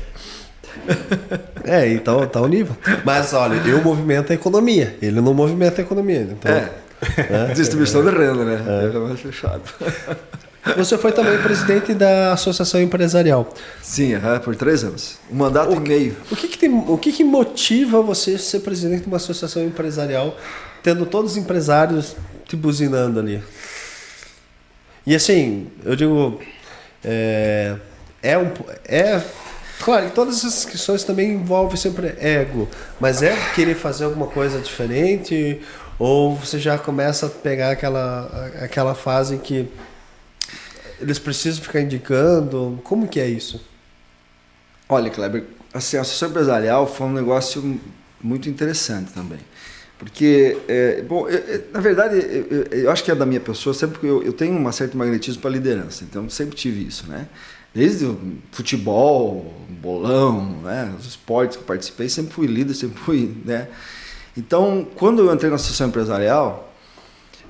Então tá o nível. Mas olha, eu movimento a economia, ele não movimenta a economia. Então, distribuição de renda, né? É mais fechado. Você foi também presidente da Associação Empresarial. Sim, por 3 anos. Um mandato e meio. O que motiva você a ser presidente de uma associação empresarial, tendo todos os empresários te buzinando ali? E assim, eu digo, claro, que todas essas questões também envolvem sempre ego, mas querer fazer alguma coisa diferente, ou você já começa a pegar aquela fase em que eles precisam ficar indicando? Como que é isso? Olha, Kleber, assim, a associação empresarial foi um negócio muito interessante também. Porque, na verdade, eu acho que é da minha pessoa, sempre que eu tenho um certo magnetismo para liderança, então sempre tive isso, né? Desde o futebol, bolão, né? Os esportes que eu participei, sempre fui líder, sempre fui, né? Então, quando eu entrei na associação empresarial,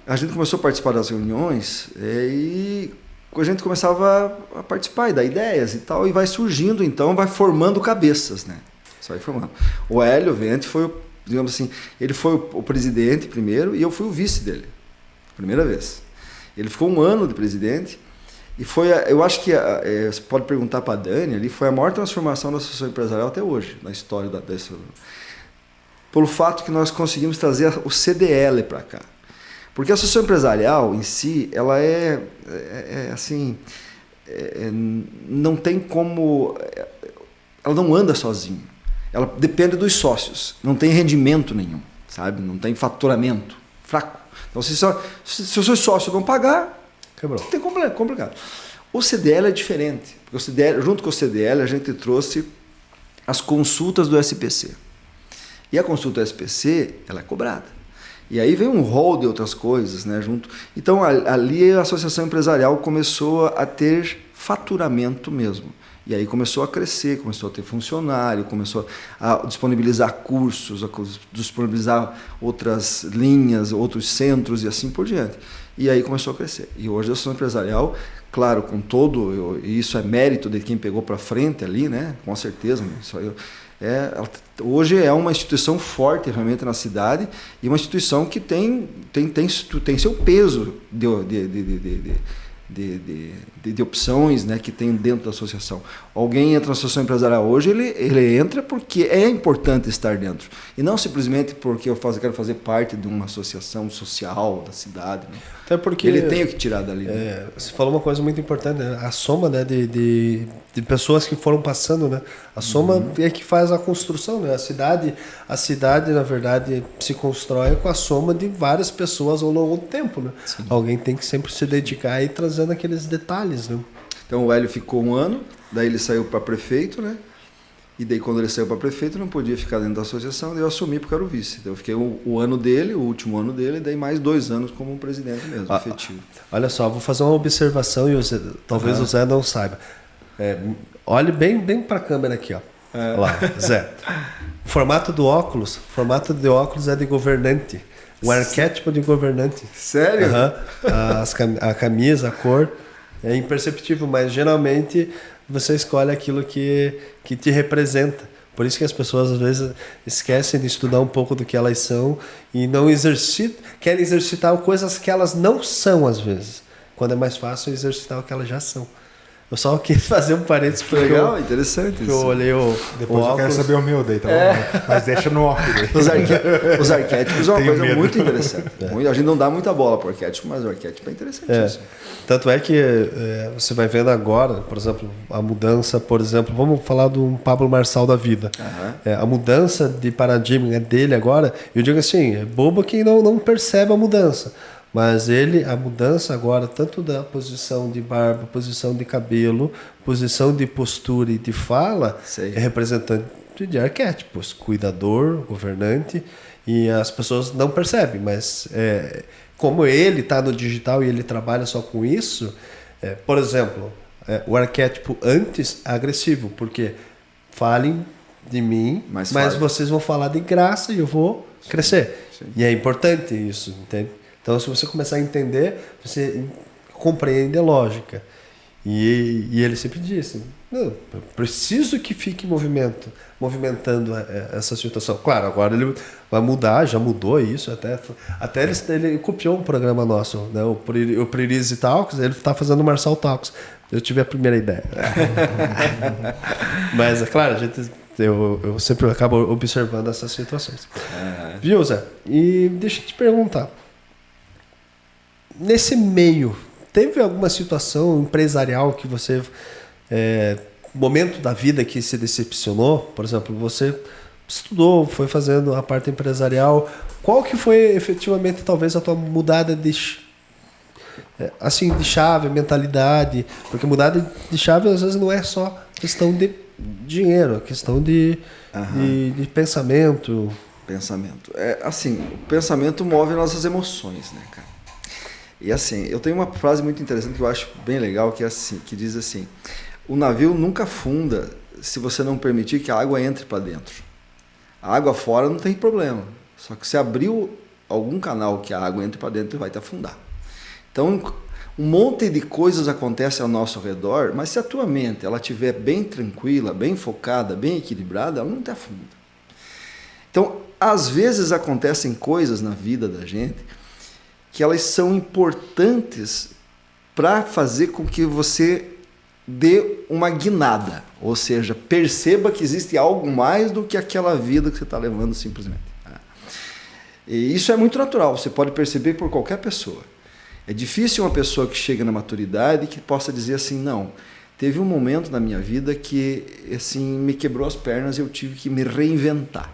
a gente começou a participar das reuniões e a gente começava a participar e dar ideias e tal, e vai surgindo, então, vai formando cabeças, né? Isso vai formando. O Hélio Vente foi, digamos assim, ele foi o presidente primeiro e eu fui o vice dele, primeira vez. Ele ficou 1 ano de presidente e foi, eu acho que, você pode perguntar para a Dani, ali foi a maior transformação da associação empresarial até hoje, na história dessa... Pelo fato que nós conseguimos trazer o CDL para cá. Porque a associação empresarial em si, ela assim, não tem como... Ela não anda sozinha. Ela depende dos sócios. Não tem rendimento nenhum, sabe? Não tem faturamento. Fraco. Então, se os seus sócios não pagar, Quebrou. Tem complicado. O CDL é diferente. Porque o CDL, junto com o CDL, a gente trouxe as consultas do SPC. E a consulta do SPC, ela é cobrada. E aí vem um rol de outras coisas, né, junto. Então, ali a associação empresarial começou a ter faturamento mesmo. E aí começou a crescer, começou a ter funcionário, começou a disponibilizar cursos, a disponibilizar outras linhas, outros centros e assim por diante. E aí começou a crescer. E hoje a associação empresarial, claro, com todo, e isso é mérito de quem pegou para frente ali, né? Com certeza. Isso aí hoje é uma instituição forte realmente na cidade e uma instituição que tem seu peso de opções, né, que tem dentro da associação. Alguém entra na associação empresarial hoje, ele entra porque é importante estar dentro. E não simplesmente porque eu quero fazer parte de uma associação social da cidade. Né? Até porque ele tem o que tirar dali. Né? Você falou uma coisa muito importante, né? A soma, né, de pessoas que foram passando, né? A soma é que faz a construção, né? A cidade, na verdade, se constrói com a soma de várias pessoas ao longo do tempo, né? Sim. Alguém tem que sempre se dedicar e trazendo aqueles detalhes, né? Então o Hélio ficou 1 ano, daí ele saiu para prefeito, né? E daí quando ele saiu para prefeito não podia ficar dentro da associação, daí eu assumi porque eu era o vice. Então eu fiquei o ano dele, o último ano dele, e daí mais 2 anos como presidente mesmo, efetivo. Olha só, vou fazer uma observação e talvez o Zé não saiba. Olhe bem para a câmera aqui, ó. Olha lá, Zé. O formato de óculos é de governante. Um arquétipo de governante. Sério? A camisa, a cor, é imperceptível, mas geralmente você escolhe aquilo que te representa. Por isso que as pessoas às vezes esquecem de estudar um pouco do que elas são e não querem exercitar coisas que elas não são às vezes. Quando é mais fácil exercitar o que elas já são. Eu só quis fazer um parênteses porque legal, interessante isso. Eu olhei depois eu quero saber o meu daí, tá bom? Mas deixa no off. Os arquétipos é uma coisa muito interessante. A gente não dá muita bola para o arquétipo, mas o arquétipo é interessantíssimo. Tanto é que você vai vendo agora, por exemplo, a mudança, por exemplo, vamos falar do Pablo Marçal da vida. A mudança de paradigma dele agora, eu digo assim, é bobo quem não percebe a mudança. Mas a mudança agora, tanto da posição de barba, posição de cabelo, posição de postura e de fala, é representante de arquétipos, cuidador, governante, e as pessoas não percebem, mas como ele está no digital e ele trabalha só com isso, por exemplo, o arquétipo antes é agressivo, porque falem de mim, mas vocês vão falar de graça e eu vou crescer. Sim. E é importante isso, entende? Então, se você começar a entender, você compreende a lógica. E ele sempre disse, não, eu preciso que fique movimentando essa situação. Claro, agora ele vai mudar, já mudou isso, até ele copiou um programa nosso, né? O Priorize Talks, ele está fazendo o Marçal Talks. Eu tive a primeira ideia. Mas, é claro, eu sempre acabo observando essas situações. Viu, Zé? E deixa eu te perguntar. Nesse meio, teve alguma situação empresarial que você, momento da vida que se decepcionou? Por exemplo, você estudou, foi fazendo a parte empresarial. Qual que foi efetivamente talvez a tua mudada de chave, mentalidade? Porque mudar de chave às vezes não é só questão de dinheiro, é questão de pensamento. Pensamento. O pensamento move nossas emoções, né, cara? E assim, eu tenho uma frase muito interessante que eu acho bem legal, que diz assim: o navio nunca afunda se você não permitir que a água entre para dentro. A água fora não tem problema, só que se abriu algum canal que a água entre para dentro, vai te afundar. Então, um monte de coisas acontecem ao nosso redor, mas se a tua mente ela estiver bem tranquila, bem focada, bem equilibrada, ela não te afunda. Então, às vezes acontecem coisas na vida da gente que elas são importantes para fazer com que você dê uma guinada, ou seja, perceba que existe algo mais do que aquela vida que você está levando simplesmente. E isso é muito natural, você pode perceber por qualquer pessoa. É difícil uma pessoa que chega na maturidade que possa dizer assim, não, teve um momento na minha vida que assim, me quebrou as pernas e eu tive que me reinventar.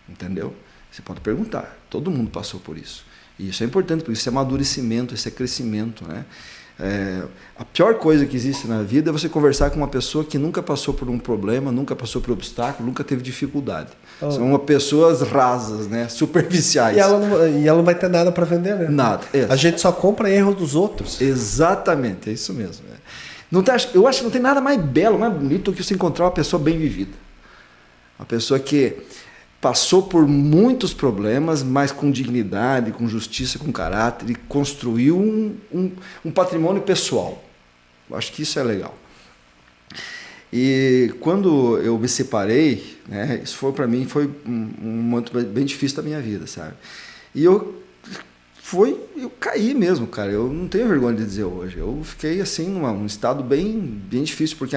Entendeu? Você pode perguntar, todo mundo passou por isso. E isso é importante, porque isso é amadurecimento, isso é crescimento, né? A pior coisa que existe na vida é você conversar com uma pessoa que nunca passou por um problema, nunca passou por obstáculo, nunca teve dificuldade. São pessoas rasas, né? Superficiais. E ela não vai ter nada para vender, né? Nada. A gente só compra erro dos outros. Exatamente, é isso mesmo. Não tem, eu acho que não tem nada mais belo, mais bonito do que você encontrar uma pessoa bem vivida. Uma pessoa que passou por muitos problemas, mas com dignidade, com justiça, com caráter, e construiu um patrimônio pessoal. Eu acho que isso é legal. E quando eu me separei, né, isso foi para mim um momento bem difícil da minha vida, sabe? E eu caí mesmo, cara. Eu não tenho vergonha de dizer hoje. Eu fiquei assim num estado bem difícil, porque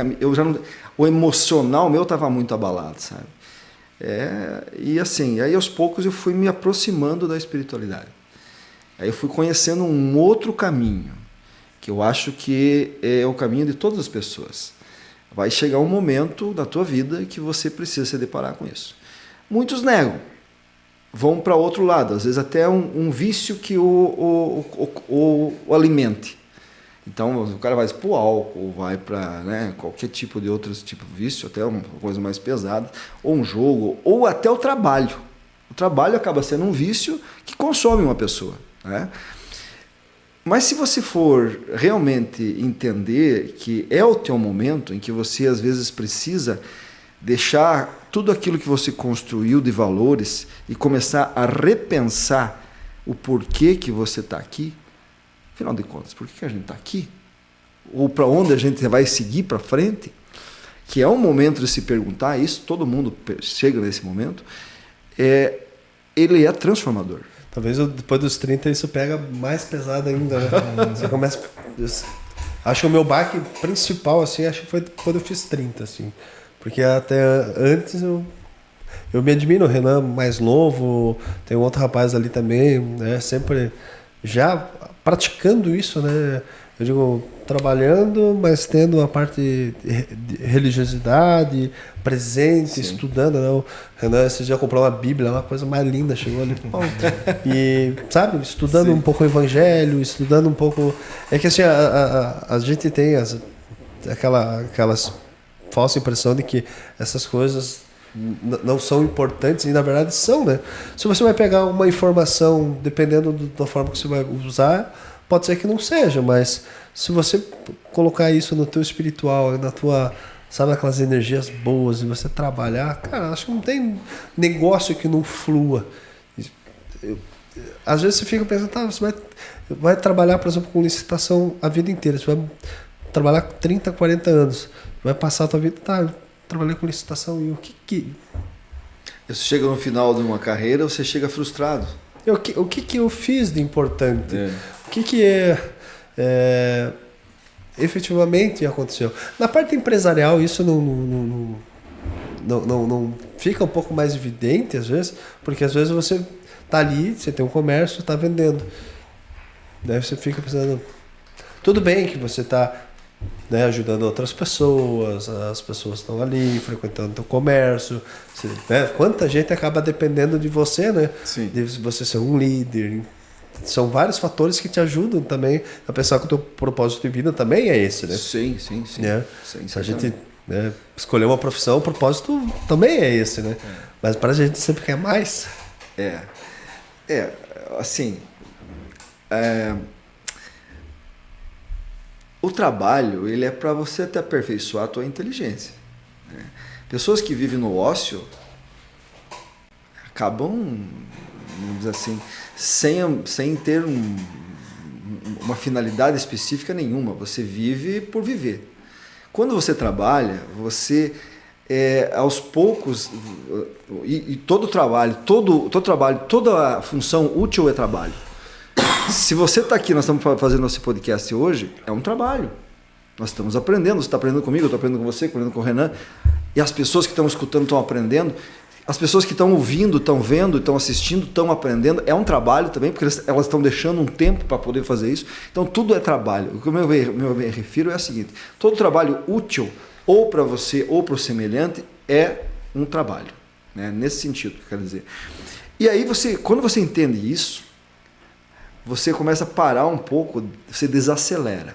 o emocional meu estava muito abalado, sabe? E assim, aí aos poucos eu fui me aproximando da espiritualidade. Aí eu fui conhecendo um outro caminho, que eu acho que é o caminho de todas as pessoas. Vai chegar um momento da tua vida que você precisa se deparar com isso. Muitos negam, vão para outro lado, às vezes até um vício que o alimente. Então o cara vai para o álcool, vai para, né, qualquer tipo de outro tipo de vício, até uma coisa mais pesada, ou um jogo, ou até o trabalho. O trabalho acaba sendo um vício que consome uma pessoa, né? Mas se você for realmente entender que é o teu momento em que você às vezes precisa deixar tudo aquilo que você construiu de valores e começar a repensar o porquê que você está aqui, afinal de contas, por que a gente está aqui? Ou para onde a gente vai seguir para frente? Que é um momento de se perguntar isso, todo mundo chega nesse momento, ele é transformador. Talvez depois dos 30 isso pega mais pesado ainda, né? Você começa... Acho que o meu baque principal, assim, acho que foi quando eu fiz 30, assim. Porque até antes eu me admiro, o Renan mais novo, tem um outro rapaz ali também, né? Sempre já praticando isso, né? Eu digo, trabalhando, mas tendo uma parte de religiosidade presente, sim, estudando. Né? O Renan, esse dia comprou uma Bíblia, uma coisa mais linda, chegou ali. E, sabe, estudando, sim, um pouco o Evangelho, estudando um pouco... É que assim, a gente tem aquelas falsa impressão de que essas coisas não são importantes, e na verdade são, né? Se você vai pegar uma informação, dependendo da forma que você vai usar, pode ser que não seja, mas se você colocar isso no teu espiritual, na tua, sabe, aquelas energias boas, e você trabalhar, cara, acho que não tem negócio que não flua. Às vezes você fica pensando, tá, você vai trabalhar, por exemplo, com licitação a vida inteira, você vai trabalhar 30, 40 anos, vai passar a tua vida, tá, trabalhei com licitação, e o que... Você chega no final de uma carreira, você chega frustrado. O que eu fiz de importante? O que efetivamente aconteceu? Na parte empresarial, isso não fica um pouco mais evidente, às vezes, porque às vezes você está ali, você tem um comércio, está vendendo. Daí você fica pensando, tudo bem que você está, né, ajudando outras pessoas, as pessoas estão ali frequentando o teu comércio, né? Quanta gente acaba dependendo de você, né? Sim. De você ser um líder. São vários fatores que te ajudam também a pensar que o teu propósito de vida também é esse, né? Sim. Né? Sim, se a gente, né, escolher uma profissão, o propósito também é esse, né? Mas para a gente sempre quer mais. Assim... O trabalho, ele é para você até aperfeiçoar a tua inteligência, né? Pessoas que vivem no ócio acabam, vamos dizer assim, sem ter uma finalidade específica nenhuma. Você vive por viver. Quando você trabalha, você aos poucos, e todo trabalho, toda função útil é trabalho. Se você está aqui, nós estamos fazendo nosso podcast hoje, é um trabalho. Nós estamos aprendendo, você está aprendendo comigo, eu estou aprendendo com você, aprendendo com o Renan, e as pessoas que estão escutando estão aprendendo, as pessoas que estão ouvindo, estão vendo, estão assistindo, estão aprendendo. É um trabalho também, porque elas estão deixando um tempo para poder fazer isso. Então tudo é trabalho. O que eu me refiro é o seguinte: todo trabalho útil, ou para você ou para o semelhante, é um trabalho, né? Nesse sentido que eu quero dizer. E aí quando você entende isso, você começa a parar um pouco, você desacelera.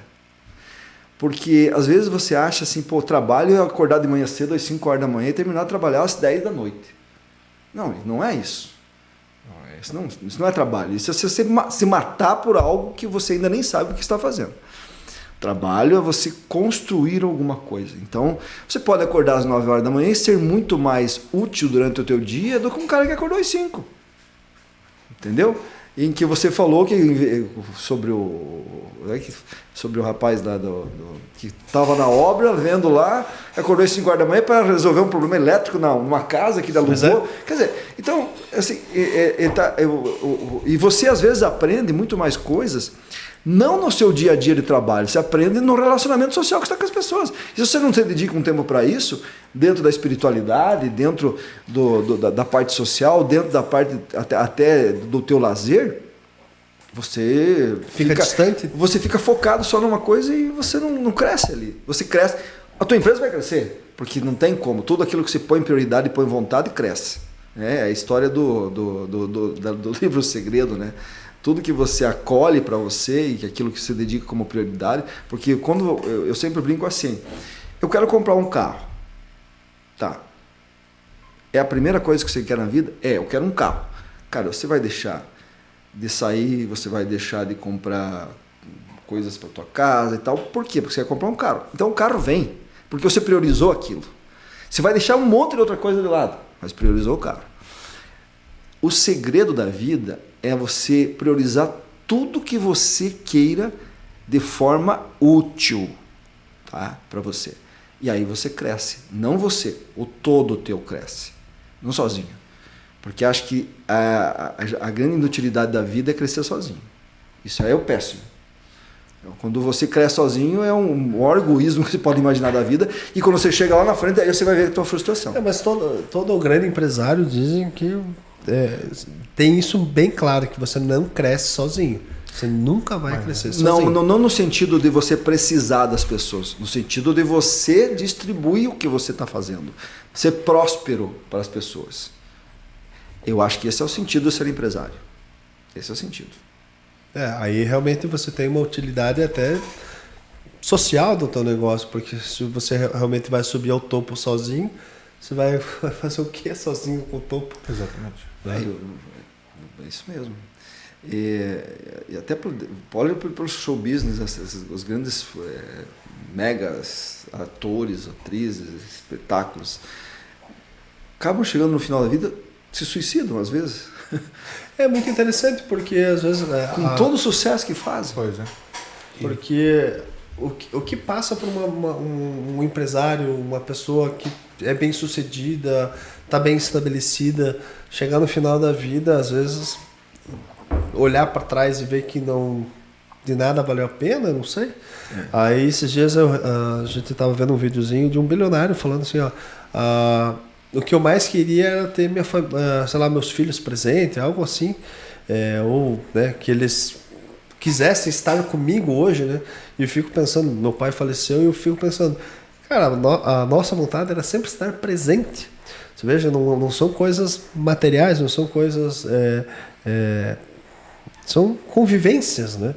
Porque às vezes você acha assim, pô, trabalho é acordar de manhã cedo às 5 horas da manhã e terminar de trabalhar às 10 da noite. Não, não é isso. Isso não é trabalho. Isso é você se matar por algo que você ainda nem sabe o que está fazendo. Trabalho é você construir alguma coisa. Então, você pode acordar às 9 horas da manhã e ser muito mais útil durante o teu dia do que um cara que acordou às 5. Entendeu? Em que você falou que sobre o rapaz lá que estava na obra, vendo lá, acordou às 5 horas da manhã para resolver um problema elétrico numa casa que alugou. Quer dizer, então, assim, e você às vezes aprende muito mais coisas, não no seu dia a dia de trabalho, você aprende no relacionamento social que está com as pessoas. E se você não se dedica um tempo para isso, dentro da espiritualidade, dentro da parte social, dentro da parte até do teu lazer, você fica distante. Você fica focado só numa coisa e você não cresce ali. Você cresce, a tua empresa vai crescer, porque não tem como. Tudo aquilo que você põe em prioridade e põe em vontade cresce. É a história do livro O Segredo, né? Tudo que você acolhe para você e aquilo que você dedica como prioridade, porque quando eu sempre brinco assim, eu quero comprar um carro, tá? É a primeira coisa que você quer na vida? Eu quero um carro. Cara, você vai deixar de sair, você vai deixar de comprar coisas para tua casa e tal. Por quê? Porque você quer comprar um carro. Então o carro vem, porque você priorizou aquilo. Você vai deixar um monte de outra coisa de lado, mas priorizou o carro. O segredo da vida é você priorizar tudo que você queira de forma útil, tá? Para você. E aí você cresce. Não você, o todo teu cresce. Não sozinho. Porque acho que a grande inutilidade da vida é crescer sozinho. Isso aí é o péssimo. Quando você cresce sozinho é um maior egoísmo que você pode imaginar da vida. E quando você chega lá na frente, aí você vai ver a tua frustração. Mas todo grande empresário dizem que tem isso bem claro, que você não cresce sozinho. Você nunca vai crescer sozinho. Não no sentido de você precisar das pessoas, no sentido de você distribuir o que você está fazendo. Ser próspero para as pessoas. Eu acho que esse é o sentido de ser empresário. Esse é o sentido. Aí realmente você tem uma utilidade até social do teu negócio, porque se você realmente vai subir ao topo sozinho, você vai fazer o que sozinho com o topo? Exatamente. É isso mesmo. E até pelo show business, os grandes megas atores, atrizes, espetáculos, acabam chegando no final da vida, se suicidam às vezes. É muito interessante, porque às vezes... Com todo o sucesso que fazem. Pois é. Porque o que passa por um empresário, uma pessoa que é bem sucedida, está bem estabelecida, chegar no final da vida, às vezes olhar para trás e ver que de nada valeu a pena, não sei. Aí esses dias a gente estava vendo um videozinho de um bilionário falando assim, o que eu mais queria era ter meus filhos presentes, algo assim, ou né, que eles quisessem estar comigo hoje, né? E eu fico pensando, meu pai faleceu e eu fico pensando, cara, a nossa vontade era sempre estar presente. Você veja, não são coisas materiais, não são coisas... são convivências, né?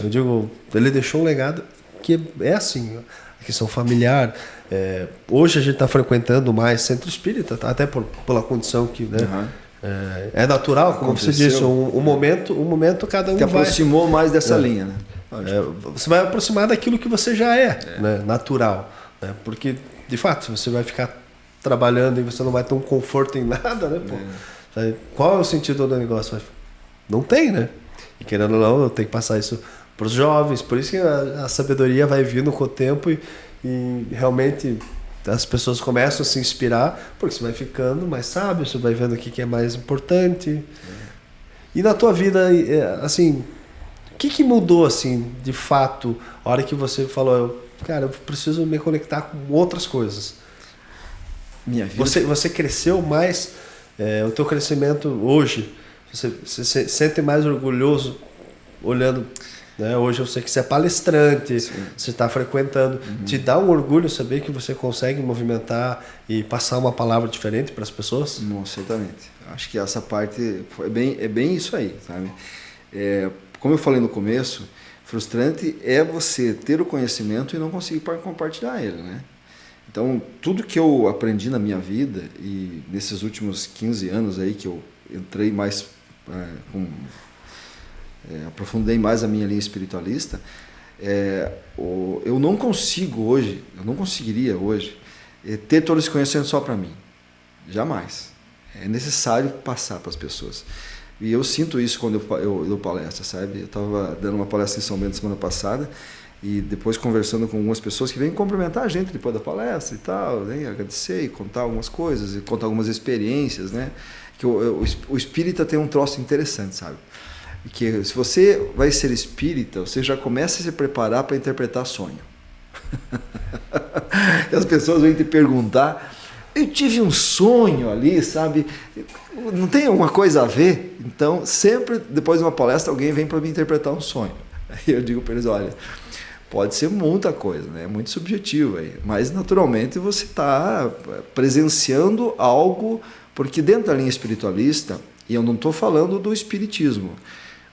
Eu digo, ele deixou um legado que é assim, a questão familiar. Hoje a gente está frequentando mais centro espírita, até pela condição que, né? Uhum. É natural, como você disse, um momento cada um vai... Te aproximou mais dessa linha, né? Você vai aproximar daquilo que você já né? Natural. Né? Porque, de fato, você vai ficar trabalhando e você não vai ter um conforto em nada, né? Pô? Qual é o sentido do negócio? Não tem, né? E querendo ou não, eu tenho que passar isso para os jovens, por isso que a sabedoria vai vindo com o tempo e realmente as pessoas começam a se inspirar, porque você vai ficando mais sábio, você vai vendo o que é mais importante. E na tua vida, assim, o que mudou, assim, de fato, a hora que você falou, cara, eu preciso me conectar com outras coisas? Minha vida... Você cresceu mais, o teu crescimento hoje, você se sente mais orgulhoso olhando... Né? Hoje eu sei que você é palestrante, sim, você está frequentando. Te dá um orgulho saber que você consegue movimentar e passar uma palavra diferente para as pessoas? Não, certamente. Acho que essa parte é bem isso aí, sabe? como eu falei no começo, frustrante é você ter o conhecimento e não conseguir compartilhar ele, né? Então, tudo que eu aprendi na minha vida, e nesses últimos 15 anos aí que eu entrei mais, aprofundei mais a minha linha espiritualista, eu não consigo hoje, eu não conseguiria hoje ter todo esse conhecimento só para mim. Jamais. É necessário passar para as pessoas. E eu sinto isso quando eu dou palestra, sabe? Eu estava dando uma palestra em São Bento semana passada e depois conversando com algumas pessoas que vêm cumprimentar a gente depois da palestra e tal, né? Agradecer e contar algumas coisas, e contar algumas experiências, né? Que o espírita tem um troço interessante, sabe? Que se você vai ser espírita, você já começa a se preparar para interpretar sonho. As pessoas vêm te perguntar: eu tive um sonho ali, sabe? Não tem alguma coisa a ver? Então, sempre depois de uma palestra, alguém vem para me interpretar um sonho. Aí eu digo para eles: olha, pode ser muita coisa, né? É muito subjetivo aí, mas naturalmente você está presenciando algo, porque dentro da linha espiritualista, e eu não estou falando do espiritismo,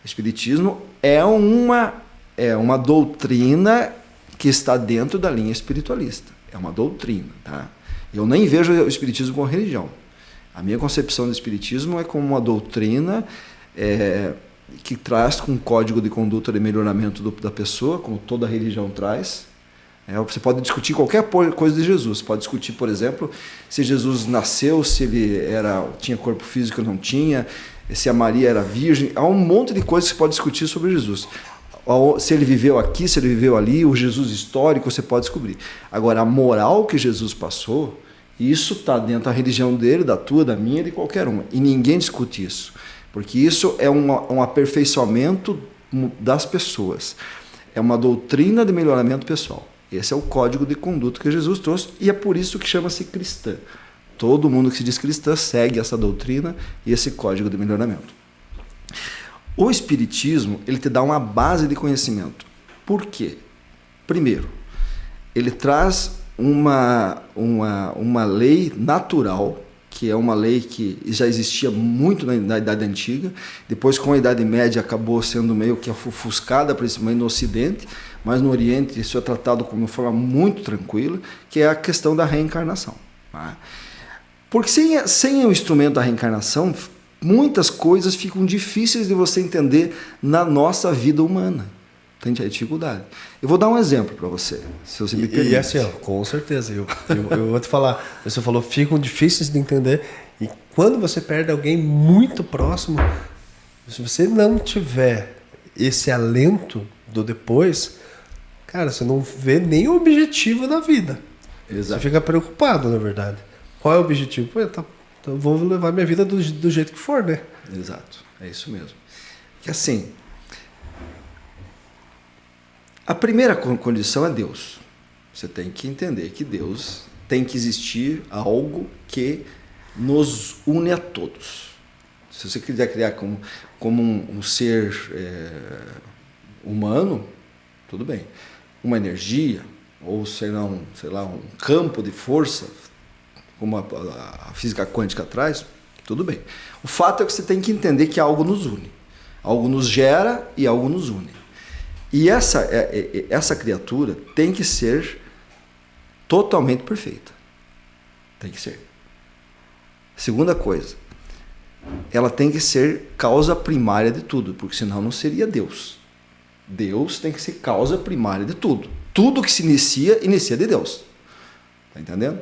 o espiritismo é uma doutrina que está dentro da linha espiritualista, é uma doutrina, tá? Eu nem vejo o espiritismo como religião. A minha concepção do espiritismo é como uma doutrina que traz um código de conduta de melhoramento da pessoa, como toda religião traz. Você pode discutir qualquer coisa de Jesus. Você pode discutir, por exemplo, se Jesus nasceu, se ele tinha corpo físico ou não tinha, se a Maria era virgem. Há um monte de coisas que você pode discutir sobre Jesus. Se ele viveu aqui, se ele viveu ali, o Jesus histórico, você pode descobrir. Agora, a moral que Jesus passou, isso está dentro da religião dele, da tua, da minha, de qualquer uma. E ninguém discute isso. Porque isso é um aperfeiçoamento das pessoas. É uma doutrina de melhoramento pessoal. Esse é o código de conduta que Jesus trouxe e é por isso que chama-se cristã. Todo mundo que se diz cristã segue essa doutrina e esse código de melhoramento. O espiritismo, ele te dá uma base de conhecimento. Por quê? Primeiro, ele traz uma lei natural, que é uma lei que já existia muito na Idade Antiga, depois com a Idade Média acabou sendo meio que ofuscada, principalmente no Ocidente, mas no Oriente isso é tratado de uma forma muito tranquila, que é a questão da reencarnação. Tá? Porque sem o instrumento da reencarnação, muitas coisas ficam difíceis de você entender na nossa vida humana. Tem dificuldade. Eu vou dar um exemplo para você, se você me permite. E assim, ó, com certeza. Eu vou te falar, você falou, ficam difíceis de entender. E quando você perde alguém muito próximo, se você não tiver esse alento do depois, cara, você não vê nem o objetivo da vida. Exato. Você fica preocupado, na verdade. Qual é o objetivo? Pô, então eu vou levar minha vida do jeito que for, né? Exato, é isso mesmo. Que assim, a primeira condição é Deus. Você tem que entender que Deus tem que existir algo que nos une a todos. Se você quiser criar como um ser humano, tudo bem. Uma energia, ou sei lá, um campo de força, como a física quântica traz, tudo bem. O fato é que você tem que entender que algo nos une. Algo nos gera e algo nos une. E essa criatura tem que ser totalmente perfeita. Tem que ser. Segunda coisa, ela tem que ser causa primária de tudo, porque senão não seria Deus. Deus tem que ser causa primária de tudo. Tudo que se inicia de Deus. Está entendendo?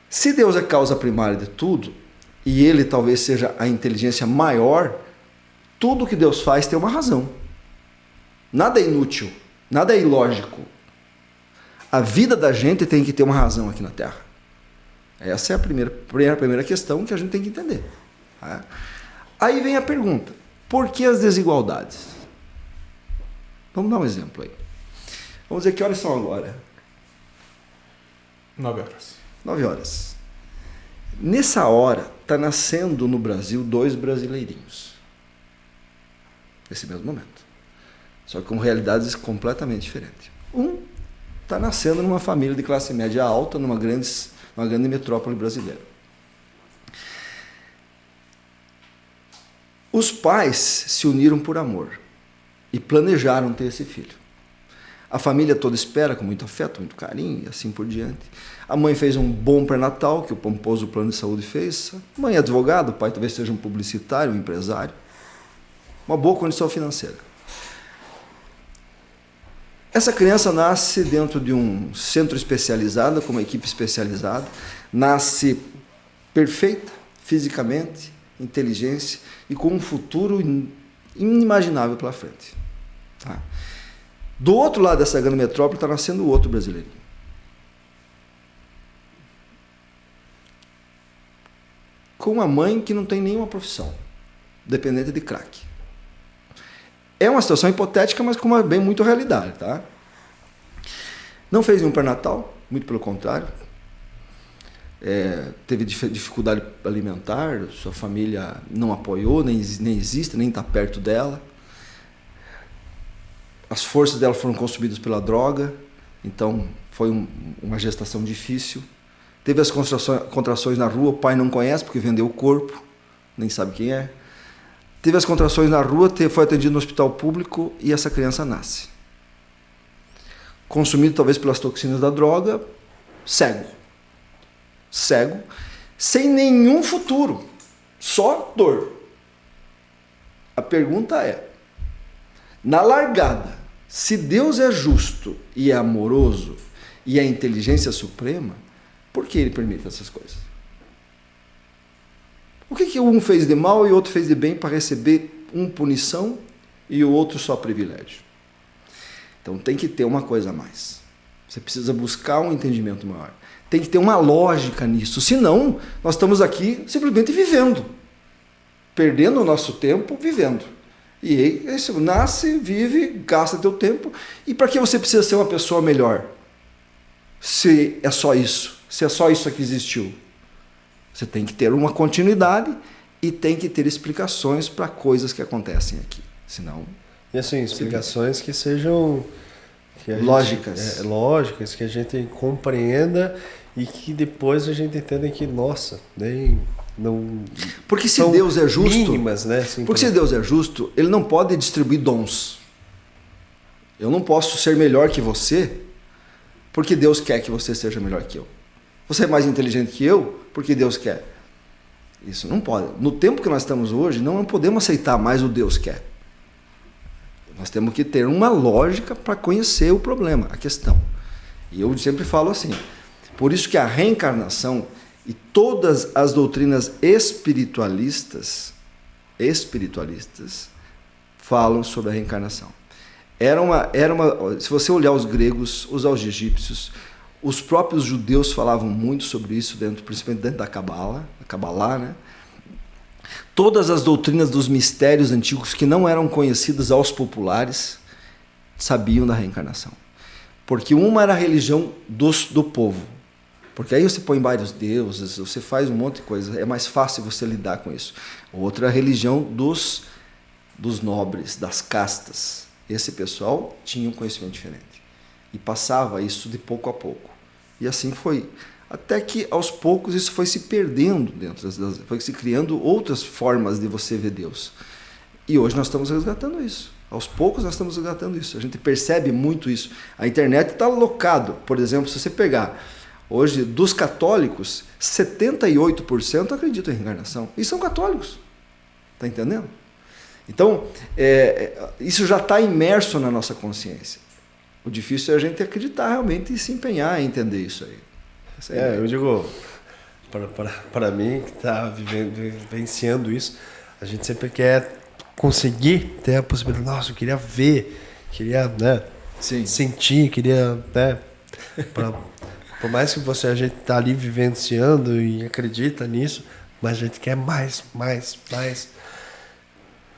Se Deus é causa primária de tudo, e Ele talvez seja a inteligência maior, tudo que Deus faz tem uma razão. Nada é inútil, nada é ilógico. A vida da gente tem que ter uma razão aqui na Terra. Essa é a primeira questão que a gente tem que entender. Tá? Aí vem a pergunta, por que as desigualdades? Vamos dar um exemplo aí. Vamos dizer que horas são agora? 9 horas. 9 horas. Nessa hora, está nascendo no Brasil 2 brasileirinhos. Nesse mesmo momento. Só que com realidades completamente diferentes. Um está nascendo numa família de classe média alta, numa grande metrópole brasileira. Os pais se uniram por amor. e planejaram ter esse filho. A família toda espera com muito afeto, muito carinho e assim por diante. A mãe fez um bom pré-natal, que o pomposo plano de saúde fez. A mãe é advogado, o pai talvez seja um publicitário, um empresário. Uma boa condição financeira. Essa criança nasce dentro de um centro especializado, com uma equipe especializada, nasce perfeita, fisicamente, inteligência e com um futuro inimaginável pela frente. Tá? Do outro lado dessa grande metrópole está nascendo o outro brasileiro. Com uma mãe que não tem nenhuma profissão, dependente de crack. É uma situação hipotética, mas com uma bem muito realidade. Tá? Não fez nenhum pré-natal, muito pelo contrário. Teve dificuldade alimentar, sua família não apoiou, nem existe, nem está perto dela. As forças dela foram consumidas pela droga, então foi uma gestação difícil. Teve as contrações na rua, o pai não conhece porque vendeu o corpo, nem sabe quem é. Teve as contrações na rua, foi atendido no hospital público e essa criança nasce. Consumido talvez pelas toxinas da droga, cego. Cego, sem nenhum futuro, só dor. A pergunta é, na largada, se Deus é justo e é amoroso e é a inteligência suprema, por que ele permite essas coisas? O que um fez de mal e o outro fez de bem para receber punição e o outro só privilégio? Então tem que ter uma coisa a mais. Você precisa buscar um entendimento maior. Tem que ter uma lógica nisso. Senão, nós estamos aqui simplesmente vivendo. Perdendo o nosso tempo vivendo. E aí, você nasce, vive, gasta teu tempo. E para que você precisa ser uma pessoa melhor? Se é só isso. Se é só isso que existiu. Você tem que ter uma continuidade e tem que ter explicações para coisas que acontecem aqui. Senão... E assim, explicações que sejam... lógicas. Lógicas, que a gente compreenda e que depois a gente entenda que, nossa, nem... Não, porque se Deus é justo, mínimas, né? Assim, porque se Deus é justo, ele não pode distribuir dons. Eu não posso ser melhor que você porque Deus quer que você seja melhor que eu. Você é mais inteligente que eu porque Deus quer. Isso não pode. No tempo que nós estamos hoje, não podemos aceitar mais o Deus quer. Nós temos que ter uma lógica para conhecer o problema, a questão. E eu sempre falo assim, por isso que a reencarnação e todas as doutrinas espiritualistas falam sobre a reencarnação. Se você olhar os gregos, os egípcios, os próprios judeus falavam muito sobre isso, principalmente dentro da Kabbalah, né? Todas as doutrinas dos mistérios antigos que não eram conhecidas aos populares sabiam da reencarnação. Porque uma era a religião do povo. Porque aí você põe vários deuses, você faz um monte de coisa, é mais fácil você lidar com isso. Outra é a religião dos nobres, das castas. Esse pessoal tinha um conhecimento diferente. E passava isso de pouco a pouco. E assim foi. Até que, aos poucos, isso foi se perdendo foi se criando outras formas de você ver Deus. E hoje nós estamos resgatando isso. Aos poucos nós estamos resgatando isso. A gente percebe muito isso. A internet está locado. Por exemplo, se você pegar... Hoje, dos católicos, 78% acreditam em reencarnação. E são católicos. Está entendendo? Então, isso já está imerso na nossa consciência. O difícil é a gente acreditar realmente e se empenhar em entender isso aí. Eu digo, para mim, que está vivenciando isso, a gente sempre quer conseguir ter a possibilidade. Nossa, eu queria ver, queria, né, sentir, queria... Né, por mais que a gente está ali vivenciando e acredita nisso, mas a gente quer mais.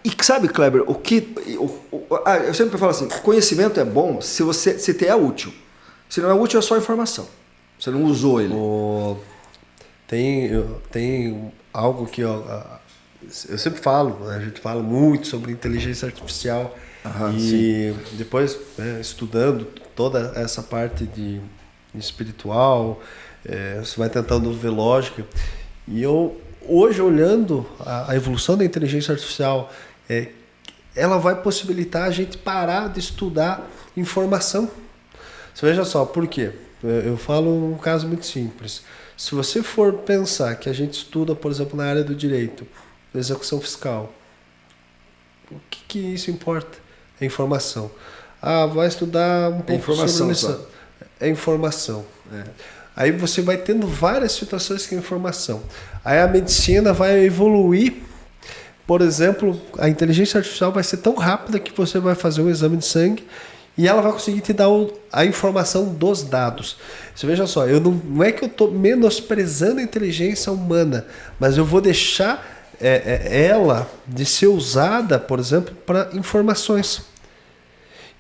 E sabe, Kleber, eu sempre falo assim, conhecimento é bom se te é útil. Se não é útil, é só informação. Você não usou ele. Tem algo que eu sempre falo, a gente fala muito sobre inteligência artificial. E depois, estudando toda essa parte de espiritual, você vai tentando ver lógica. E eu, hoje, olhando a evolução da inteligência artificial, ela vai possibilitar a gente parar de estudar informação. Você veja só, por quê? Eu falo um caso muito simples. Se você for pensar que a gente estuda, por exemplo, na área do direito, execução fiscal, o que isso importa? É informação. Vai estudar um pouco informação sobre isso. É informação. Aí você vai tendo várias situações que é informação. Aí a medicina vai evoluir. Por exemplo, a inteligência artificial vai ser tão rápida que você vai fazer um exame de sangue e ela vai conseguir te dar a informação dos dados. Você veja só, não é que eu estou menosprezando a inteligência humana, mas eu vou deixar ela de ser usada, por exemplo, para informações.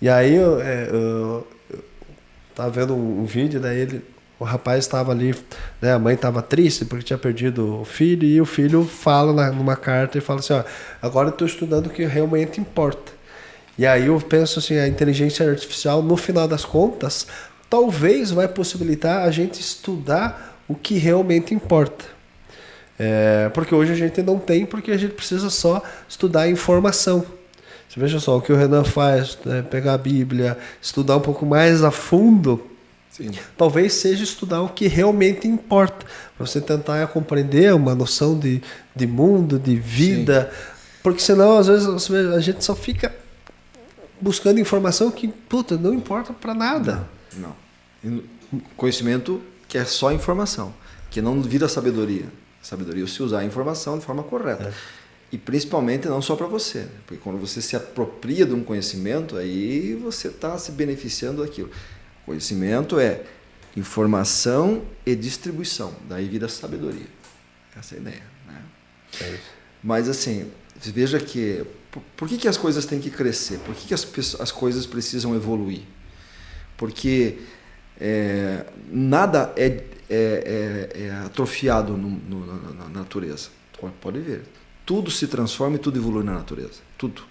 E aí eu estava vendo um vídeo, daí o rapaz estava ali, né, a mãe estava triste porque tinha perdido o filho, e o filho fala numa carta e fala assim, agora eu estou estudando o que realmente importa. E aí eu penso assim, a inteligência artificial, no final das contas, talvez vai possibilitar a gente estudar o que realmente importa. Porque hoje a gente não tem, porque a gente precisa só estudar a informação. Você veja só, o que o Renan faz, pegar a Bíblia, estudar um pouco mais a fundo, sim, talvez seja estudar o que realmente importa, para você tentar compreender uma noção de mundo, de vida, sim, porque senão às vezes a gente só fica buscando informação que, não importa para nada. Não. Conhecimento que é só informação, que não vira sabedoria. Sabedoria é se usar a informação de forma correta. E principalmente não só para você, porque quando você se apropria de um conhecimento, aí você está se beneficiando daquilo. Conhecimento é informação e distribuição, daí vira sabedoria. Essa é a ideia, né? Mas assim, veja que por que as coisas têm que crescer? Por que as coisas precisam evoluir? Porque nada é atrofiado na natureza. Pode ver. Tudo se transforma e tudo evolui na natureza. Tudo.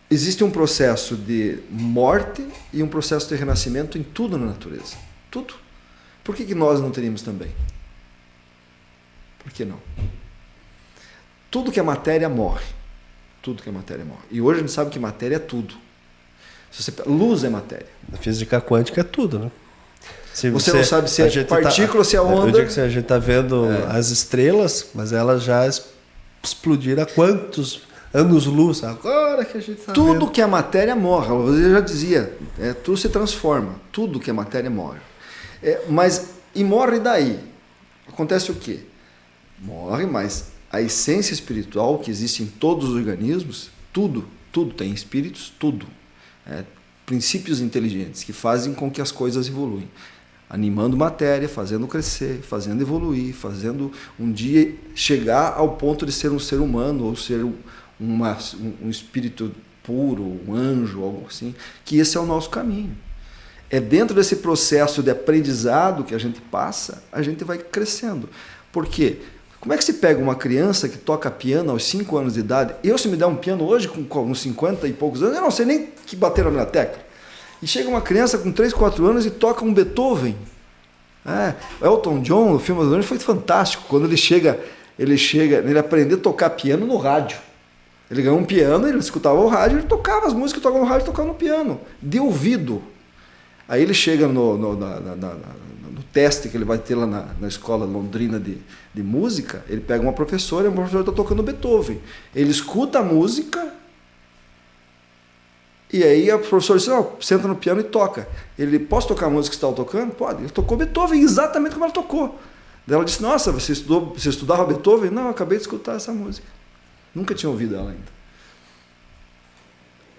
Existe um processo de morte e um processo de renascimento em tudo na natureza. Tudo. Por que nós não teríamos também? Por que não? Tudo que é matéria morre. Tudo que é matéria morre. E hoje a gente sabe que matéria é tudo. Luz é matéria. A física quântica é tudo, né? Você não sabe se é partícula, se é onda. Eu digo que a gente está vendo as estrelas, mas elas já explodiram há quantos anos-luz? Agora que a gente está vendo. Tudo que é matéria morre. Eu já dizia, tudo se transforma. Tudo que é matéria morre. E morre daí. Acontece o quê? Morre, mas a essência espiritual que existe em todos os organismos, tudo tem espíritos, tudo. Princípios inteligentes que fazem com que as coisas evoluem. Animando matéria, fazendo crescer, fazendo evoluir, fazendo um dia chegar ao ponto de ser um ser humano, ou ser um espírito puro, um anjo, algo assim, que esse é o nosso caminho. É dentro desse processo de aprendizado que a gente passa, a gente vai crescendo. Por quê? Como é que se pega uma criança que toca piano aos 5 anos de idade? Se me der um piano hoje, com uns 50 e poucos anos, eu não sei nem que bater na minha tecla. E chega uma criança com 3, 4 anos e toca um Beethoven. Elton John, o filme do ano, foi fantástico. Quando ele aprendeu a tocar piano no rádio. Ele ganhou um piano, ele escutava o rádio, ele tocava as músicas, tocava no rádio, tocava no piano, de ouvido. Aí ele chega no teste que ele vai ter lá na escola londrina de música, ele pega uma professora, e a professora está tocando Beethoven. Ele escuta a música, e aí a professora diz, senta no piano e toca. Ele, posso tocar a música que você estava tocando? Pode. Ele tocou Beethoven exatamente como ela tocou. Daí ela disse, nossa, você estudava Beethoven? Não, eu acabei de escutar essa música. Nunca tinha ouvido ela ainda.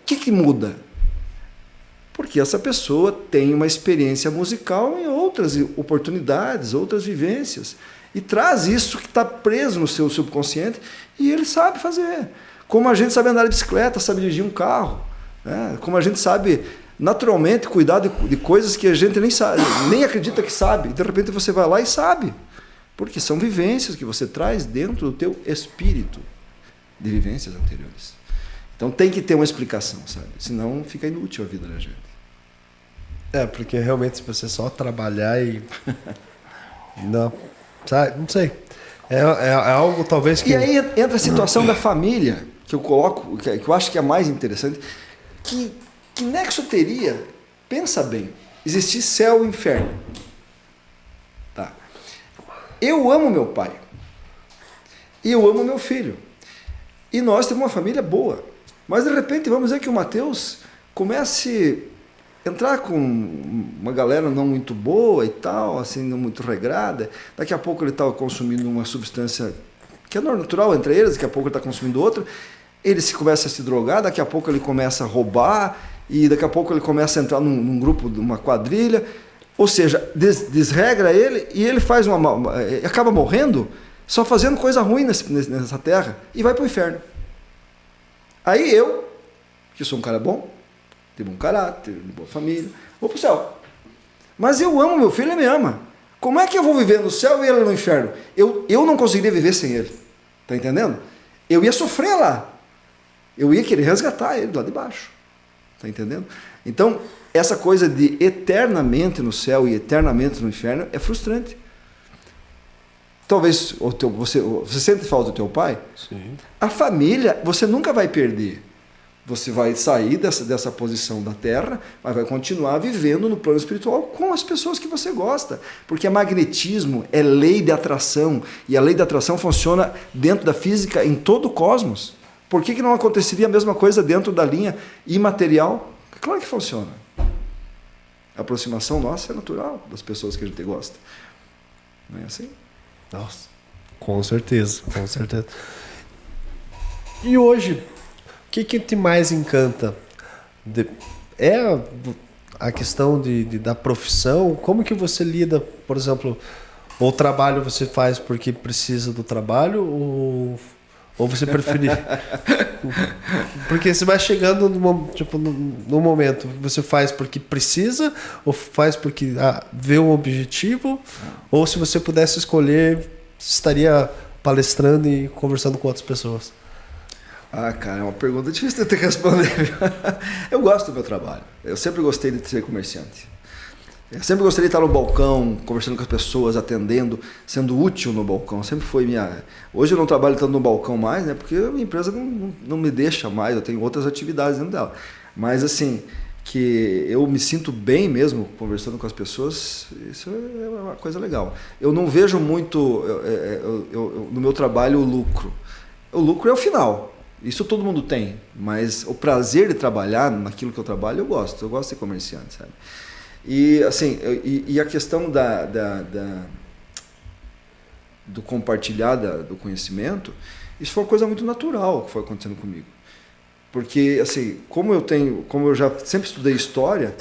O que muda? Porque essa pessoa tem uma experiência musical em outras oportunidades, outras vivências. E traz isso que está preso no seu subconsciente e ele sabe fazer. Como a gente sabe andar de bicicleta, sabe dirigir um carro. Como a gente sabe naturalmente cuidar de coisas que a gente nem sabe, nem acredita que sabe. E de repente você vai lá e sabe. Porque são vivências que você traz dentro do teu espírito de vivências anteriores. Então tem que ter uma explicação, sabe? Senão fica inútil a vida da gente. Porque realmente se você só trabalhar e... não, sabe? Não sei. É algo talvez que... E aí entra a situação da família, que eu coloco, que eu acho que é mais interessante, que nexo teria, pensa bem, existir céu e inferno. Tá. Eu amo meu pai. E eu amo meu filho. E nós temos uma família boa. Mas de repente vamos dizer que o Matheus comece a entrar com uma galera não muito boa e tal, assim, não muito regrada. Daqui a pouco ele está consumindo uma substância que é natural entre eles, daqui a pouco ele está consumindo outra. Ele começa a se drogar, daqui a pouco ele começa a roubar, e daqui a pouco ele começa a entrar num grupo, numa quadrilha. Ou seja, desregra ele e ele faz acaba morrendo só fazendo coisa ruim nessa terra e vai para o inferno. Aí eu, que sou um cara bom, de bom caráter, de boa família, vou para o céu. Mas eu amo meu filho, ele me ama. Como é que eu vou viver no céu e ele no inferno? Eu não conseguiria viver sem ele. Está entendendo? Eu ia sofrer lá. Eu ia querer resgatar ele lá de baixo. Está entendendo? Então, essa coisa de eternamente no céu e eternamente no inferno é frustrante. Talvez você sente falta do teu pai? Sim. A família você nunca vai perder. Você vai sair dessa posição da terra, mas vai continuar vivendo no plano espiritual com as pessoas que você gosta. Porque magnetismo é lei de atração. E a lei de atração funciona dentro da física em todo o cosmos. Por que não aconteceria a mesma coisa dentro da linha imaterial? Claro que funciona. A aproximação nossa é natural das pessoas que a gente gosta. Não é assim? Nossa, com certeza, com certeza. E hoje, o que te mais encanta? É a questão da profissão? Como que você lida, por exemplo, o trabalho você faz porque precisa do trabalho ou você prefere... Porque você vai chegando no momento, você faz porque precisa ou faz porque vê um objetivo, ou se você pudesse escolher, estaria palestrando e conversando com outras pessoas? Cara, é uma pergunta difícil de ter que responder. Eu gosto do meu trabalho. Eu sempre gostei de ser comerciante. Eu sempre gostaria de estar no balcão, conversando com as pessoas, atendendo, sendo útil no balcão. Sempre foi minha... Hoje eu não trabalho tanto no balcão mais, né? Porque a minha empresa não me deixa mais, eu tenho outras atividades dentro dela. Mas assim, que eu me sinto bem mesmo conversando com as pessoas, isso é uma coisa legal. Eu não vejo muito no meu trabalho o lucro. O lucro é o final. Isso todo mundo tem. Mas o prazer de trabalhar naquilo que eu trabalho, eu gosto. Eu gosto de ser comerciante, sabe? E assim, a questão do compartilhar do conhecimento, isso foi uma coisa muito natural que foi acontecendo comigo. Porque assim, como eu já sempre estudei história,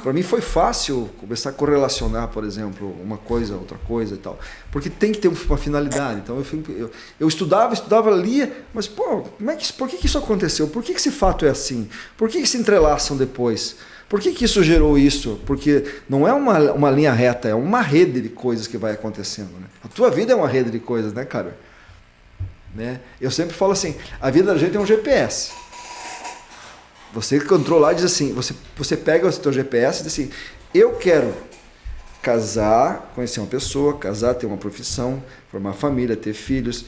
para mim foi fácil começar a correlacionar, por exemplo, uma coisa, outra coisa e tal. Porque tem que ter uma finalidade. Então eu estudava, lia, mas pô, por que isso aconteceu? Por que esse fato é assim? Por que se entrelaçam depois? Por que isso gerou isso? Porque não é uma linha reta, é uma rede de coisas que vai acontecendo. Né? A tua vida é uma rede de coisas, né, cara? Né? Eu sempre falo assim, a vida da gente é um GPS. Você controlar, diz assim, você pega o teu GPS e diz assim, eu quero casar, conhecer uma pessoa, casar, ter uma profissão, formar família, ter filhos.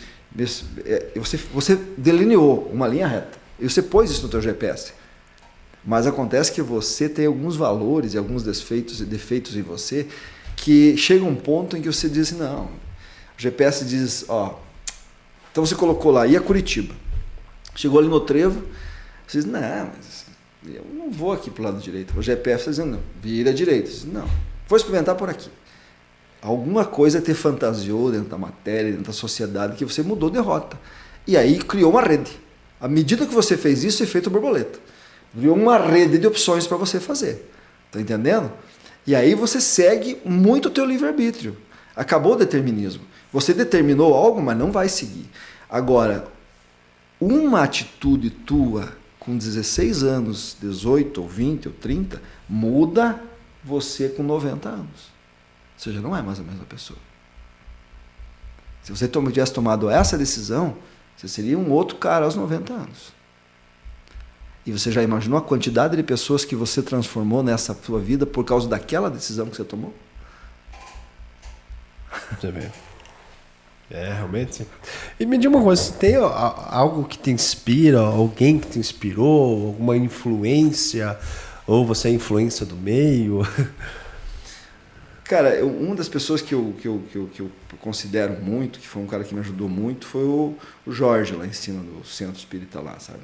Você delineou uma linha reta. E você pôs isso no teu GPS. Mas acontece que você tem alguns valores e alguns defeitos em você que chega um ponto em que você diz assim, não, o GPS diz, então você colocou lá, ia Curitiba. Chegou ali no trevo, você diz, não, mas eu não vou aqui para o lado direito. O GPS está dizendo, não, vira direito. Você diz, não, vou experimentar por aqui. Alguma coisa te fantasiou dentro da matéria, dentro da sociedade, que você mudou de rota. E aí criou uma rede. À medida que você fez isso, efeito borboleta. Viu uma rede de opções para você fazer. Tá entendendo? E aí você segue muito o teu livre-arbítrio. Acabou o determinismo. Você determinou algo, mas não vai seguir. Agora, uma atitude tua com 16 anos, 18 ou 20 ou 30, muda você com 90 anos. Você já não é mais a mesma pessoa. Se você tivesse tomado essa decisão, você seria um outro cara aos 90 anos. E você já imaginou a quantidade de pessoas que você transformou nessa sua vida por causa daquela decisão que você tomou? Você vê. Realmente. E me diga uma coisa, tem algo que te inspira, alguém que te inspirou, alguma influência, ou você é influência do meio? Cara, uma das pessoas que eu considero muito, que foi um cara que me ajudou muito, foi o Jorge, lá em cima do Centro Espírita lá, sabe?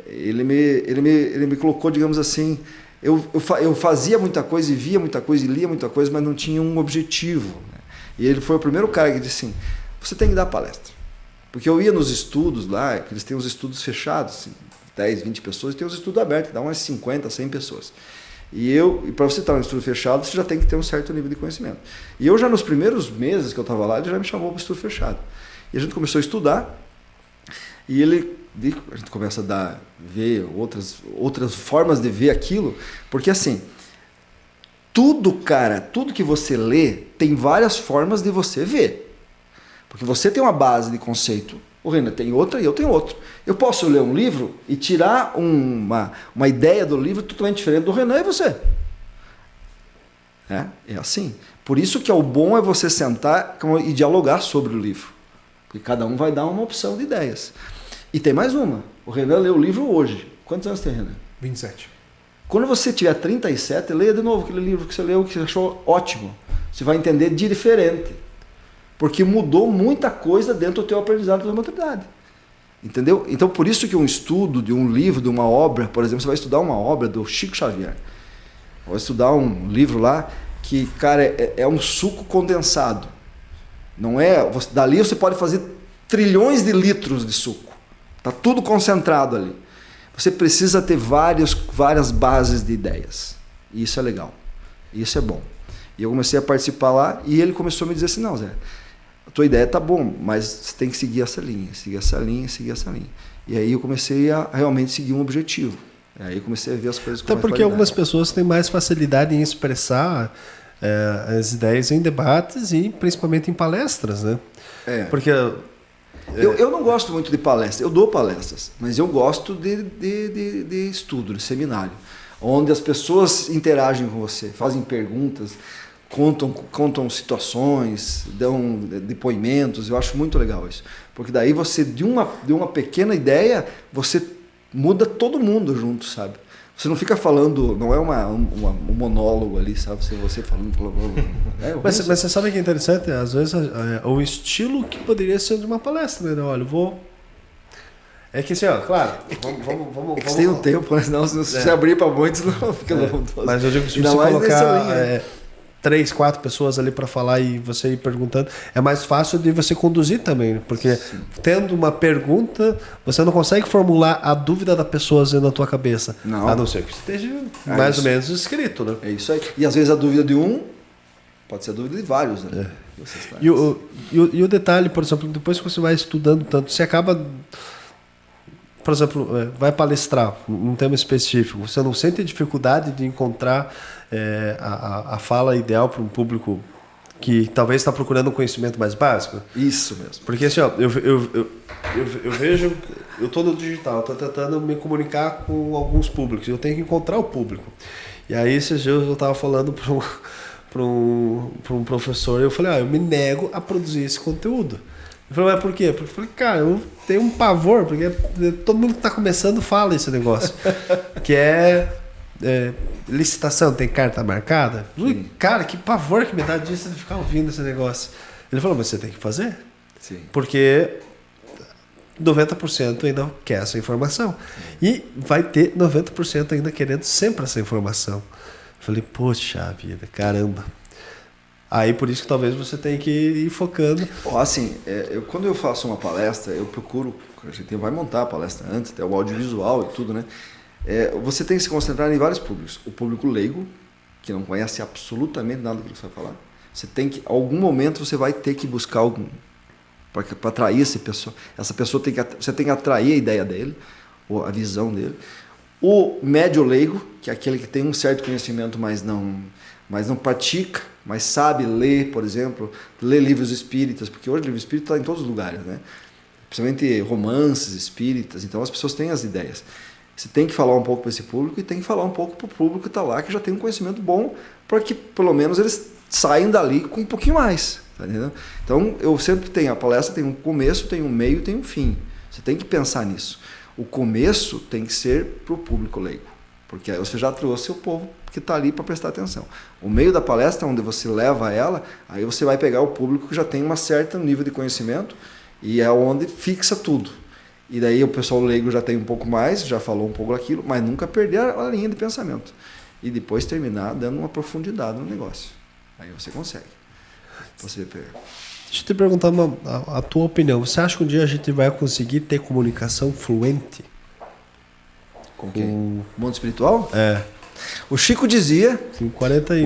Ele me colocou, digamos assim, eu fazia muita coisa e via muita coisa e lia muita coisa, mas não tinha um objetivo, né? E ele foi o primeiro cara que disse assim, você tem que dar palestra. Porque eu ia nos estudos lá, que eles têm os estudos fechados, assim, 10, 20 pessoas, e tem os estudos abertos, que dá umas 50, 100 pessoas. E para você estar no estudo fechado, você já tem que ter um certo nível de conhecimento. E eu já nos primeiros meses que eu estava lá, ele já me chamou para o estudo fechado. E a gente começou a estudar, e a gente começa a ver outras formas de ver aquilo, porque assim, tudo que você lê, tem várias formas de você ver. Porque você tem uma base de conceito, o Renan tem outra e eu tenho outro. Eu posso ler um livro e tirar uma ideia do livro totalmente diferente do Renan e você. É assim. Por isso que o bom é você sentar e dialogar sobre o livro. Porque cada um vai dar uma opção de ideias. E tem mais uma. O Renan leu o livro hoje. Quantos anos tem, Renan? 27. Quando você tiver 37, leia de novo aquele livro que você leu, que você achou ótimo. Você vai entender de diferente. Porque mudou muita coisa dentro do teu aprendizado da maturidade. Entendeu? Então, por isso que um estudo de um livro, de uma obra, por exemplo, você vai estudar uma obra do Chico Xavier. Vai estudar um livro lá que, cara, é um suco condensado. Não é? Dali você pode fazer trilhões de litros de suco. Está tudo concentrado ali. Você precisa ter várias bases de ideias. E isso é legal. Isso é bom. E eu comecei a participar lá e ele começou a me dizer assim, não, Zé, a tua ideia tá bom, mas você tem que seguir essa linha, seguir essa linha, seguir essa linha. E aí eu comecei a realmente seguir um objetivo. Aí eu comecei a ver as coisas com Até porque algumas pessoas têm mais facilidade em expressar as ideias em debates e principalmente em palestras, né? Porque... Eu não gosto muito de palestra, eu dou palestras, mas eu gosto de estudo, de seminário, onde as pessoas interagem com você, fazem perguntas, contam situações, dão depoimentos. Eu acho muito legal isso, porque daí você, de uma pequena ideia, você muda todo mundo junto, sabe? Você não fica falando, não é um monólogo ali, sabe? Você falando. Mas você sabe que é interessante? Às vezes o estilo que poderia ser de uma palestra, né? Olha, É que assim, ó, claro, vamos tem um tempo, né? Senão se você abrir para muitos, não fica bom. Mas eu digo que se você colocar 3, 4 pessoas ali para falar e você ir perguntando, é mais fácil de você conduzir também, porque tendo uma pergunta, você não consegue formular a dúvida da pessoa na tua cabeça, a não ser que esteja mais ou menos escrito, né? É isso aí. E às vezes a dúvida de um pode ser a dúvida de vários, né? E o detalhe, por exemplo, depois que você vai estudando tanto, você acaba... Por exemplo, vai palestrar um tema específico, você não sente dificuldade de encontrar a fala ideal para um público que talvez está procurando um conhecimento mais básico? Isso mesmo. Porque assim, ó, eu vejo, eu estou no digital, estou tentando me comunicar com alguns públicos, eu tenho que encontrar o público. E aí esses dias eu estava falando para um professor, eu falei, eu me nego a produzir esse conteúdo. Ele falou, mas por quê? Porque eu falei, cara, eu tenho um pavor, porque todo mundo que está começando fala esse negócio. Que licitação, tem carta marcada. Cara, que pavor que me dá disso de ficar ouvindo esse negócio. Ele falou, mas você tem que fazer. Sim. Porque 90% ainda quer essa informação. E vai ter 90% ainda querendo sempre essa informação. Eu falei, poxa vida, caramba. Aí por isso que talvez você tenha que ir focando. Assim, quando eu faço uma palestra, eu procuro, a gente vai montar a palestra antes, até o audiovisual e tudo, né? Você tem que se concentrar em vários públicos. O público leigo, que não conhece absolutamente nada do que você vai falar. Você tem que, em algum momento, você vai ter que buscar algum para atrair essa pessoa. Essa pessoa você tem que atrair a ideia dele, ou a visão dele. O médio leigo, que é aquele que tem um certo conhecimento, mas não pratica, mas sabe ler, por exemplo, ler livros espíritas, porque hoje o livro espírita está em todos os lugares, né? Principalmente romances espíritas, então as pessoas têm as ideias. Você tem que falar um pouco para esse público e tem que falar um pouco para o público que está lá, que já tem um conhecimento bom, para que pelo menos eles saiam dali com um pouquinho mais. Tá entendendo? Então, eu sempre tenho, a palestra tem um começo, tem um meio, tem um fim. Você tem que pensar nisso. O começo tem que ser para o público leigo, porque aí você já trouxe o povo que está ali para prestar atenção. O meio da palestra, onde você leva ela, aí você vai pegar o público que já tem um certo nível de conhecimento e é onde fixa tudo. E daí o pessoal leigo já tem um pouco mais, já falou um pouco daquilo, mas nunca perder a linha de pensamento. E depois terminar dando uma profundidade no negócio. Aí você consegue. Deixa eu te perguntar a tua opinião. Você acha que um dia a gente vai conseguir ter comunicação fluente? Com quem? O mundo espiritual? É. O Chico dizia,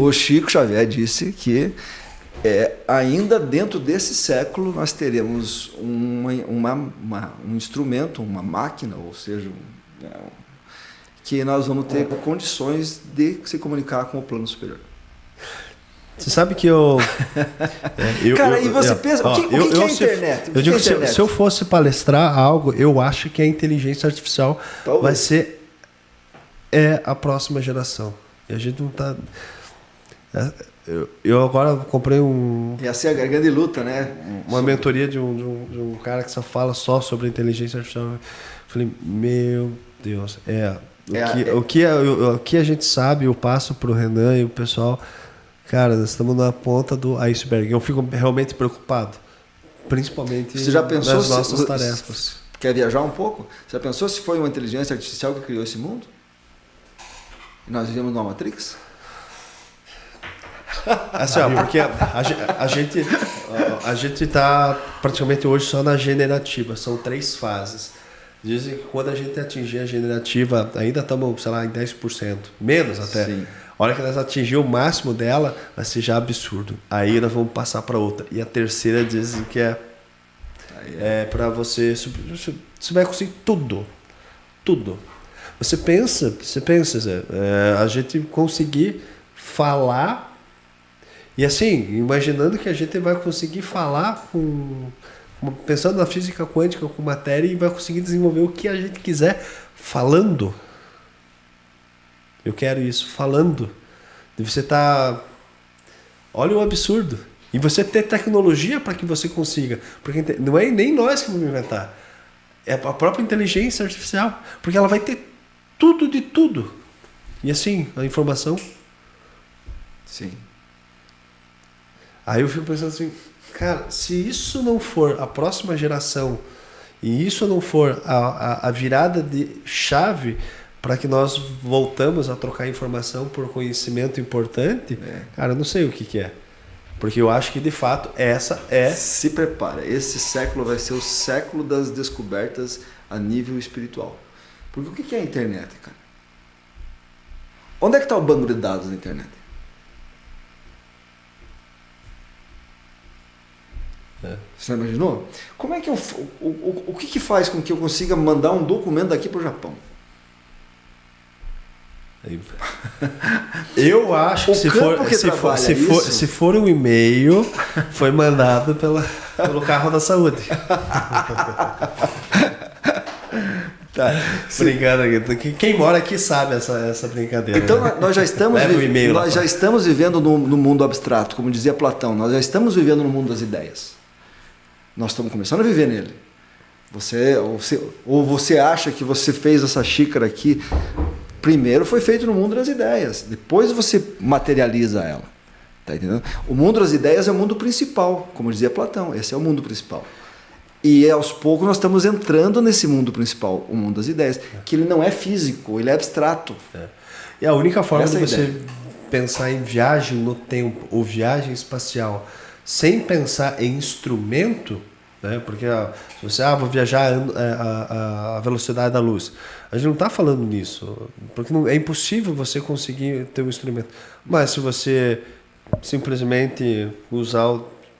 o Chico Xavier disse que ainda dentro desse século nós teremos um instrumento, uma máquina, ou seja, que nós vamos ter condições de se comunicar com o plano superior. Você sabe que eu... Cara, e você pensa, o que é a internet? Eu digo que se eu fosse palestrar algo, eu acho que a inteligência artificial vai ser a próxima geração. E a gente não está... Eu agora comprei Essa é a grande luta, né? Uma mentoria de um cara que fala só sobre inteligência artificial. Eu falei, meu Deus, o que a gente sabe, eu passo para o Renan e o pessoal... Cara, nós estamos na ponta do iceberg. Eu fico realmente preocupado. Principalmente Você já pensou nas nossas tarefas. Quer viajar um pouco? Você já pensou se foi uma inteligência artificial que criou esse mundo? E nós vivemos numa Matrix? Assim, porque a gente está praticamente hoje só na generativa. São 3 fases. Dizem que quando a gente atingir a generativa, ainda estamos, sei lá, em 10%. Menos até. Sim. A hora que nós atingir o máximo dela, vai ser já absurdo. Aí nós vamos passar para outra. E a terceira dizem que é para você vai conseguir tudo. Tudo. Você pensa, a gente conseguir falar e assim, imaginando que a gente vai conseguir falar pensando na física quântica com matéria e vai conseguir desenvolver o que a gente quiser falando. Eu quero isso, falando. E você tá... Olha o absurdo. E você ter tecnologia para que você consiga. Porque não é nem nós que vamos inventar. É a própria inteligência artificial. Porque ela vai ter tudo de tudo. E assim, a informação... Sim. Aí eu fico pensando assim, cara, se isso não for a próxima geração e isso não for a virada de chave para que nós voltamos a trocar informação por conhecimento importante, cara, eu não sei o que é. Porque eu acho que, de fato, essa é... Se prepara, esse século vai ser o século das descobertas a nível espiritual. Porque o que é a internet, cara? Onde é que está o banco de dados da internet? Você não imaginou? Como é que o que faz com que eu consiga mandar um documento daqui para o Japão? Eu acho que se for um e-mail, foi mandado pelo carro da saúde. Tá. Brincando aqui. Quem mora aqui sabe essa brincadeira. Então nós já estamos vivendo no mundo abstrato, como dizia Platão. Nós já estamos vivendo no mundo das ideias. Nós estamos começando a viver nele. Você acha que você fez essa xícara aqui? Primeiro foi feito no mundo das ideias. Depois você materializa ela. Tá entendendo? O mundo das ideias é o mundo principal, como dizia Platão. Esse é o mundo principal. E aos poucos nós estamos entrando nesse mundo principal, o mundo das ideias, que ele não é físico, ele é abstrato. E a única forma de você pensar em viagem no tempo ou viagem espacial sem pensar em instrumento, né? Porque se você vou viajar a velocidade da luz, a gente não está falando nisso, porque é impossível você conseguir ter um instrumento. Mas se você simplesmente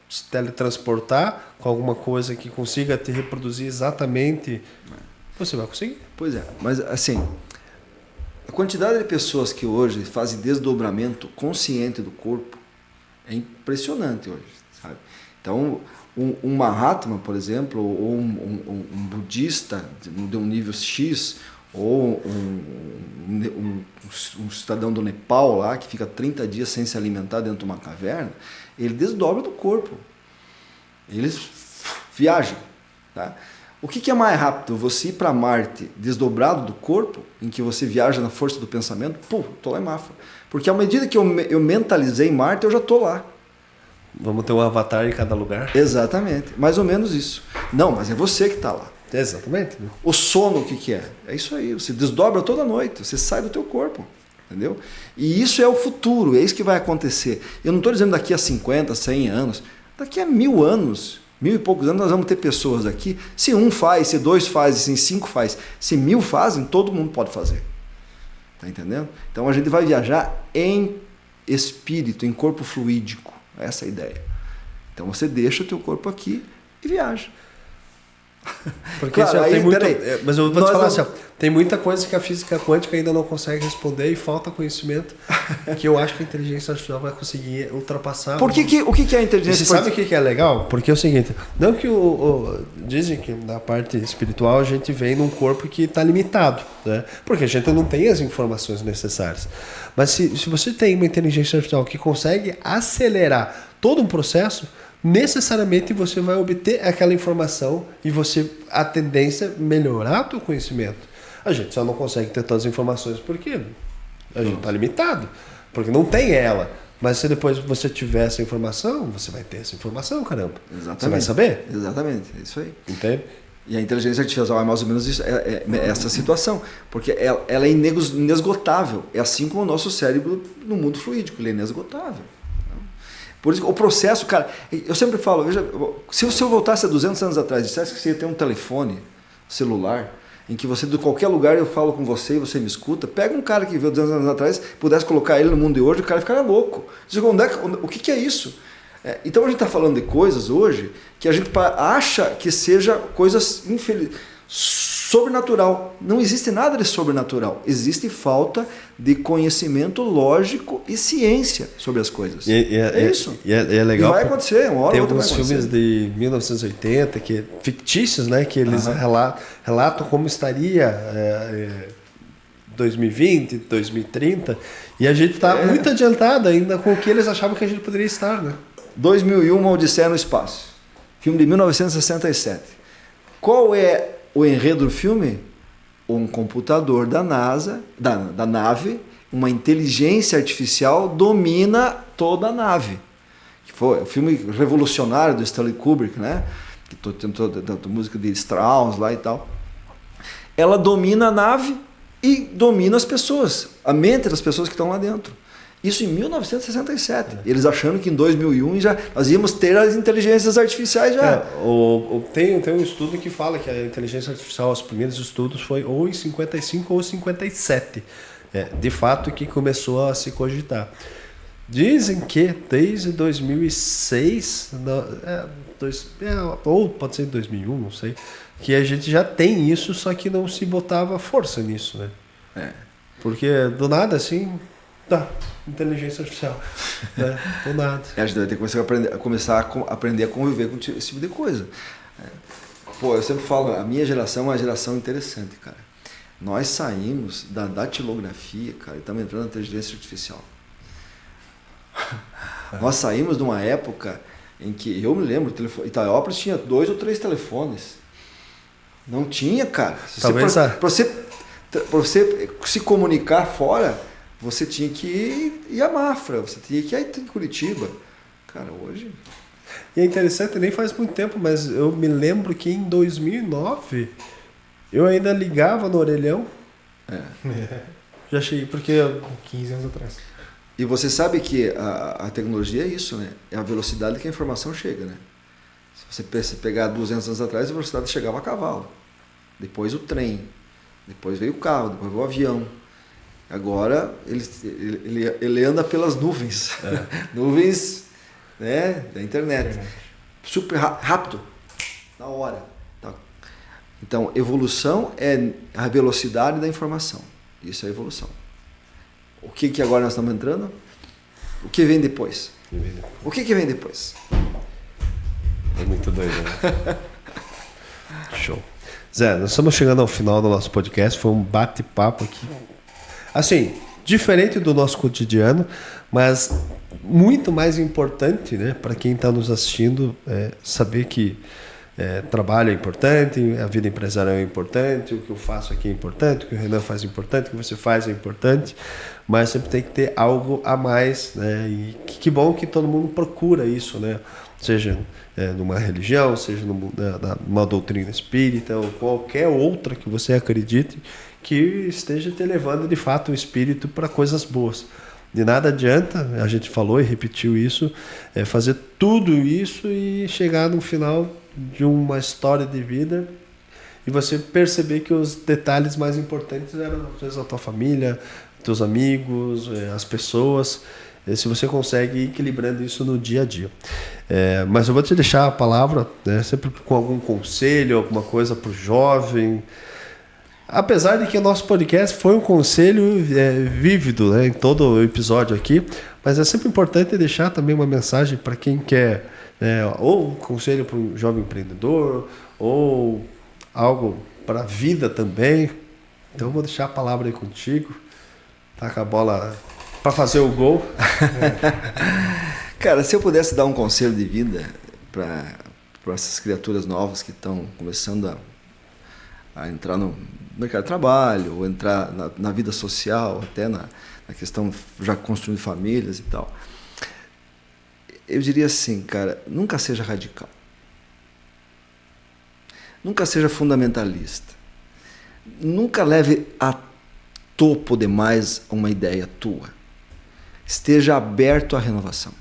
se teletransportar com alguma coisa que consiga te reproduzir exatamente, você vai conseguir. Pois é, mas assim, a quantidade de pessoas que hoje fazem desdobramento consciente do corpo é impressionante hoje, sabe? Então, um Mahatma, por exemplo, ou um budista de um nível X, ou um cidadão do Nepal lá, que fica 30 dias sem se alimentar dentro de uma caverna, ele desdobra do corpo. Eles viajam. Tá? O que é mais rápido? Você ir para Marte desdobrado do corpo, em que você viaja na força do pensamento? Pô, tô lá em Mafra. Porque à medida que eu mentalizei Marte, eu já tô lá. Vamos ter um avatar em cada lugar? Exatamente. Mais ou menos isso. Não, mas é você que está lá. Exatamente. O sono, o que é? É isso aí. Você desdobra toda noite. Você sai do teu corpo. Entendeu? E isso é o futuro. É isso que vai acontecer. Eu não estou dizendo daqui a 50, 100 anos. Daqui a 1000 anos, 1000 e poucos anos, nós vamos ter pessoas aqui. Se um faz, se dois faz, se 5 faz, se 1000 fazem, todo mundo pode fazer. Tá entendendo? Então a gente vai viajar em espírito, em corpo fluídico. Essa é a ideia. Então você deixa o teu corpo aqui e viaja. Porque claro, aí, tem muito, mas eu vou te falar assim, ó, tem muita coisa que a física quântica ainda não consegue responder e falta conhecimento que eu acho que a inteligência artificial vai conseguir ultrapassar. O que é a inteligência artificial? Sabe o que é legal? Porque é o seguinte, não que dizem que na parte espiritual a gente vem num corpo que está limitado, né? Porque a gente não tem as informações necessárias. Mas se você tem uma inteligência artificial que consegue acelerar todo um processo, necessariamente você vai obter aquela informação e a tendência é melhorar o teu conhecimento. A gente só não consegue ter todas as informações porque a gente está limitado, porque não tem ela. Mas se depois você tiver essa informação, você vai ter essa informação, caramba. Exatamente. Você vai saber? Exatamente, é isso aí. Entende? E a inteligência artificial é mais ou menos isso, essa situação, porque ela é inesgotável. É assim como o nosso cérebro no mundo fluídico, ele é inesgotável. Por isso, o processo, cara, eu sempre falo, veja, se eu voltasse a 200 anos atrás e dissesse que você ia ter um telefone celular, em que você, de qualquer lugar, eu falo com você e você me escuta, pega um cara que veio 200 anos atrás, pudesse colocar ele no mundo de hoje, o cara ficaria louco. O que é isso? Então a gente está falando de coisas hoje que a gente acha que seja coisas sobrenatural. Não existe nada de sobrenatural. Existe falta de conhecimento lógico e ciência sobre as coisas. É isso. E é legal. E vai acontecer, uma hora tem ou outra alguns filmes de 1980 que fictícios, né, que eles relatam como estaria 2020, 2030, e a gente está muito adiantado ainda com o que eles achavam que a gente poderia estar, né? 2001, Uma Odisseia no Espaço. Filme de 1967. Qual é o enredo do filme? Um computador da NASA, da nave, uma inteligência artificial domina toda a nave. Que foi o filme revolucionário do Stanley Kubrick, né? Que tentou da música de Strauss lá e tal. Ela domina a nave e domina as pessoas, a mente das pessoas que estão lá dentro. Isso em 1967. Eles achando que em 2001 nós íamos ter as inteligências artificiais já. Tem um estudo que fala que a inteligência artificial, os primeiros estudos foi ou em 55 ou 57. De fato que começou a se cogitar. Dizem que desde 2006, ou pode ser 2001, não sei, que a gente já tem isso, só que não se botava força nisso, né? Porque do nada assim... Tá, inteligência artificial. Do nada. A gente vai ter que começar a aprender a conviver com esse tipo de coisa. Pô, eu sempre falo, a minha geração é uma geração interessante, cara. Nós saímos da datilografia, cara, e estamos entrando na inteligência artificial. Nós saímos de uma época em que, eu me lembro, Itaiópolis tinha 2 ou 3 telefones. Não tinha, cara. Para você se comunicar fora... Você tinha que ir a Mafra, você tinha que ir em Curitiba. Cara, hoje... E é interessante, nem faz muito tempo, mas eu me lembro que em 2009 eu ainda ligava no orelhão. Já cheguei, porque... 15 anos atrás. E você sabe que a tecnologia é isso, né? É a velocidade que a informação chega, né? Se você pegar 200 anos atrás, a velocidade chegava a cavalo. Depois o trem. Depois veio o carro, depois veio o avião. Agora ele anda pelas nuvens, nuvens, né, da internet, super rápido, na hora. Então, evolução é a velocidade da informação. Isso é evolução. O que agora nós estamos entrando? O que vem depois? O que vem depois? É muito doido, né? Show. Zé, nós estamos chegando ao final do nosso podcast. Foi um bate-papo aqui. Assim, diferente do nosso cotidiano, mas muito mais importante, né, para quem está nos assistindo, saber que trabalho é importante, a vida empresarial é importante, o que eu faço aqui é importante, o que o Renan faz é importante, o que você faz é importante, mas sempre tem que ter algo a mais, né? E que bom que todo mundo procura isso, né? Seja numa religião, seja numa doutrina espírita ou qualquer outra que você acredite que esteja te levando de fato o espírito para coisas boas. De nada adianta, a gente falou e repetiu isso, fazer tudo isso e chegar no final de uma história de vida e você perceber que os detalhes mais importantes eram às vezes a tua família, teus amigos, as pessoas, se você consegue ir equilibrando isso no dia a dia. Mas eu vou te deixar a palavra, né, sempre com algum conselho, alguma coisa para o jovem. Apesar de que o nosso podcast foi um conselho vívido, né, em todo o episódio aqui, mas é sempre importante deixar também uma mensagem para quem quer, ou um conselho para um jovem empreendedor, ou algo para a vida também. Então eu vou deixar a palavra aí contigo, tá com a bola para fazer o gol. Cara, se eu pudesse dar um conselho de vida para essas criaturas novas que estão começando a entrar no mercado de trabalho, ou entrar na vida social, até na questão já construindo famílias e tal, eu diria assim, cara, nunca seja radical. Nunca seja fundamentalista. Nunca leve a topo demais uma ideia tua. Esteja aberto à renovação.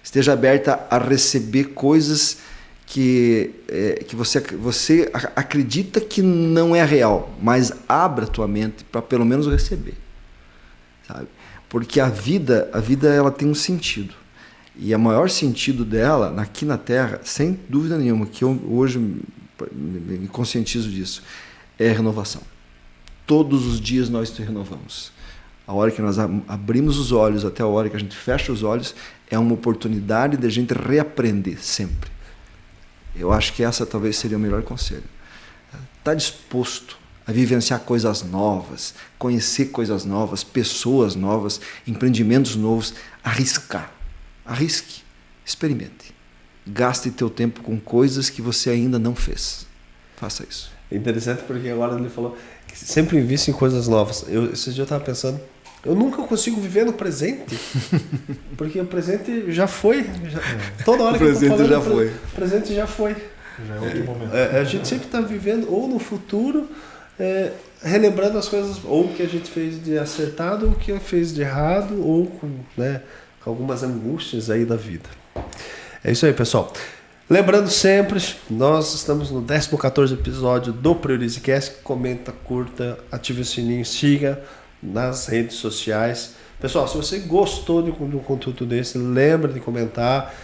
Esteja aberta a receber coisas que você acredita que não é real, mas abra a tua mente para pelo menos receber, sabe? Porque a vida ela tem um sentido, e o maior sentido dela aqui na Terra, sem dúvida nenhuma, que eu hoje me conscientizo disso, é a renovação. Todos os dias nós te renovamos. A hora que nós abrimos os olhos até a hora que a gente fecha os olhos é uma oportunidade de a gente reaprender sempre. Eu acho que essa talvez seria o melhor conselho. Está disposto a vivenciar coisas novas, conhecer coisas novas, pessoas novas, empreendimentos novos, arriscar. Arrisque, experimente. Gaste teu tempo com coisas que você ainda não fez. Faça isso. É interessante porque agora ele falou que sempre invista em coisas novas. Esse dia eu estava pensando, eu nunca consigo viver no presente, porque o presente já foi. Toda hora o presente já foi. O presente já foi. Já é outro momento. A gente sempre está vivendo ou no futuro, relembrando as coisas, ou o que a gente fez de acertado, ou o que fez de errado, ou com algumas angústias aí da vida. É isso aí, pessoal. Lembrando sempre, nós estamos no 14º episódio do PriorizeCast. Comenta, curta, ative o sininho, siga nas redes sociais. Pessoal, se você gostou de um conteúdo desse, lembra de comentar.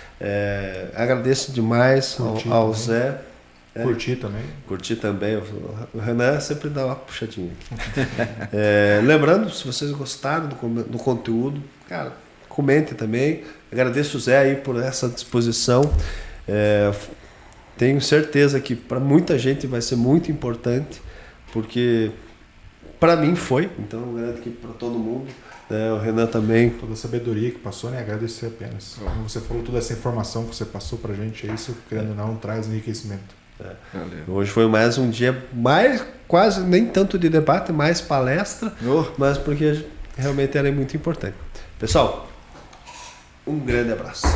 Agradeço demais ao Zé. Curtir também. Curtir também. O Renan sempre dá uma puxadinha. Lembrando, se vocês gostaram do conteúdo, cara, comente também. Agradeço o Zé aí por essa disposição. Tenho certeza que para muita gente vai ser muito importante, porque para mim foi, então eu garanto que para todo mundo, o Renan também. Toda a sabedoria que passou, né? Agradecer apenas. Como você falou, toda essa informação que você passou para a gente, isso, querendo ou não, traz enriquecimento. Hoje foi mais um dia, quase nem tanto de debate, mais palestra, mas porque realmente era muito importante. Pessoal, um grande abraço.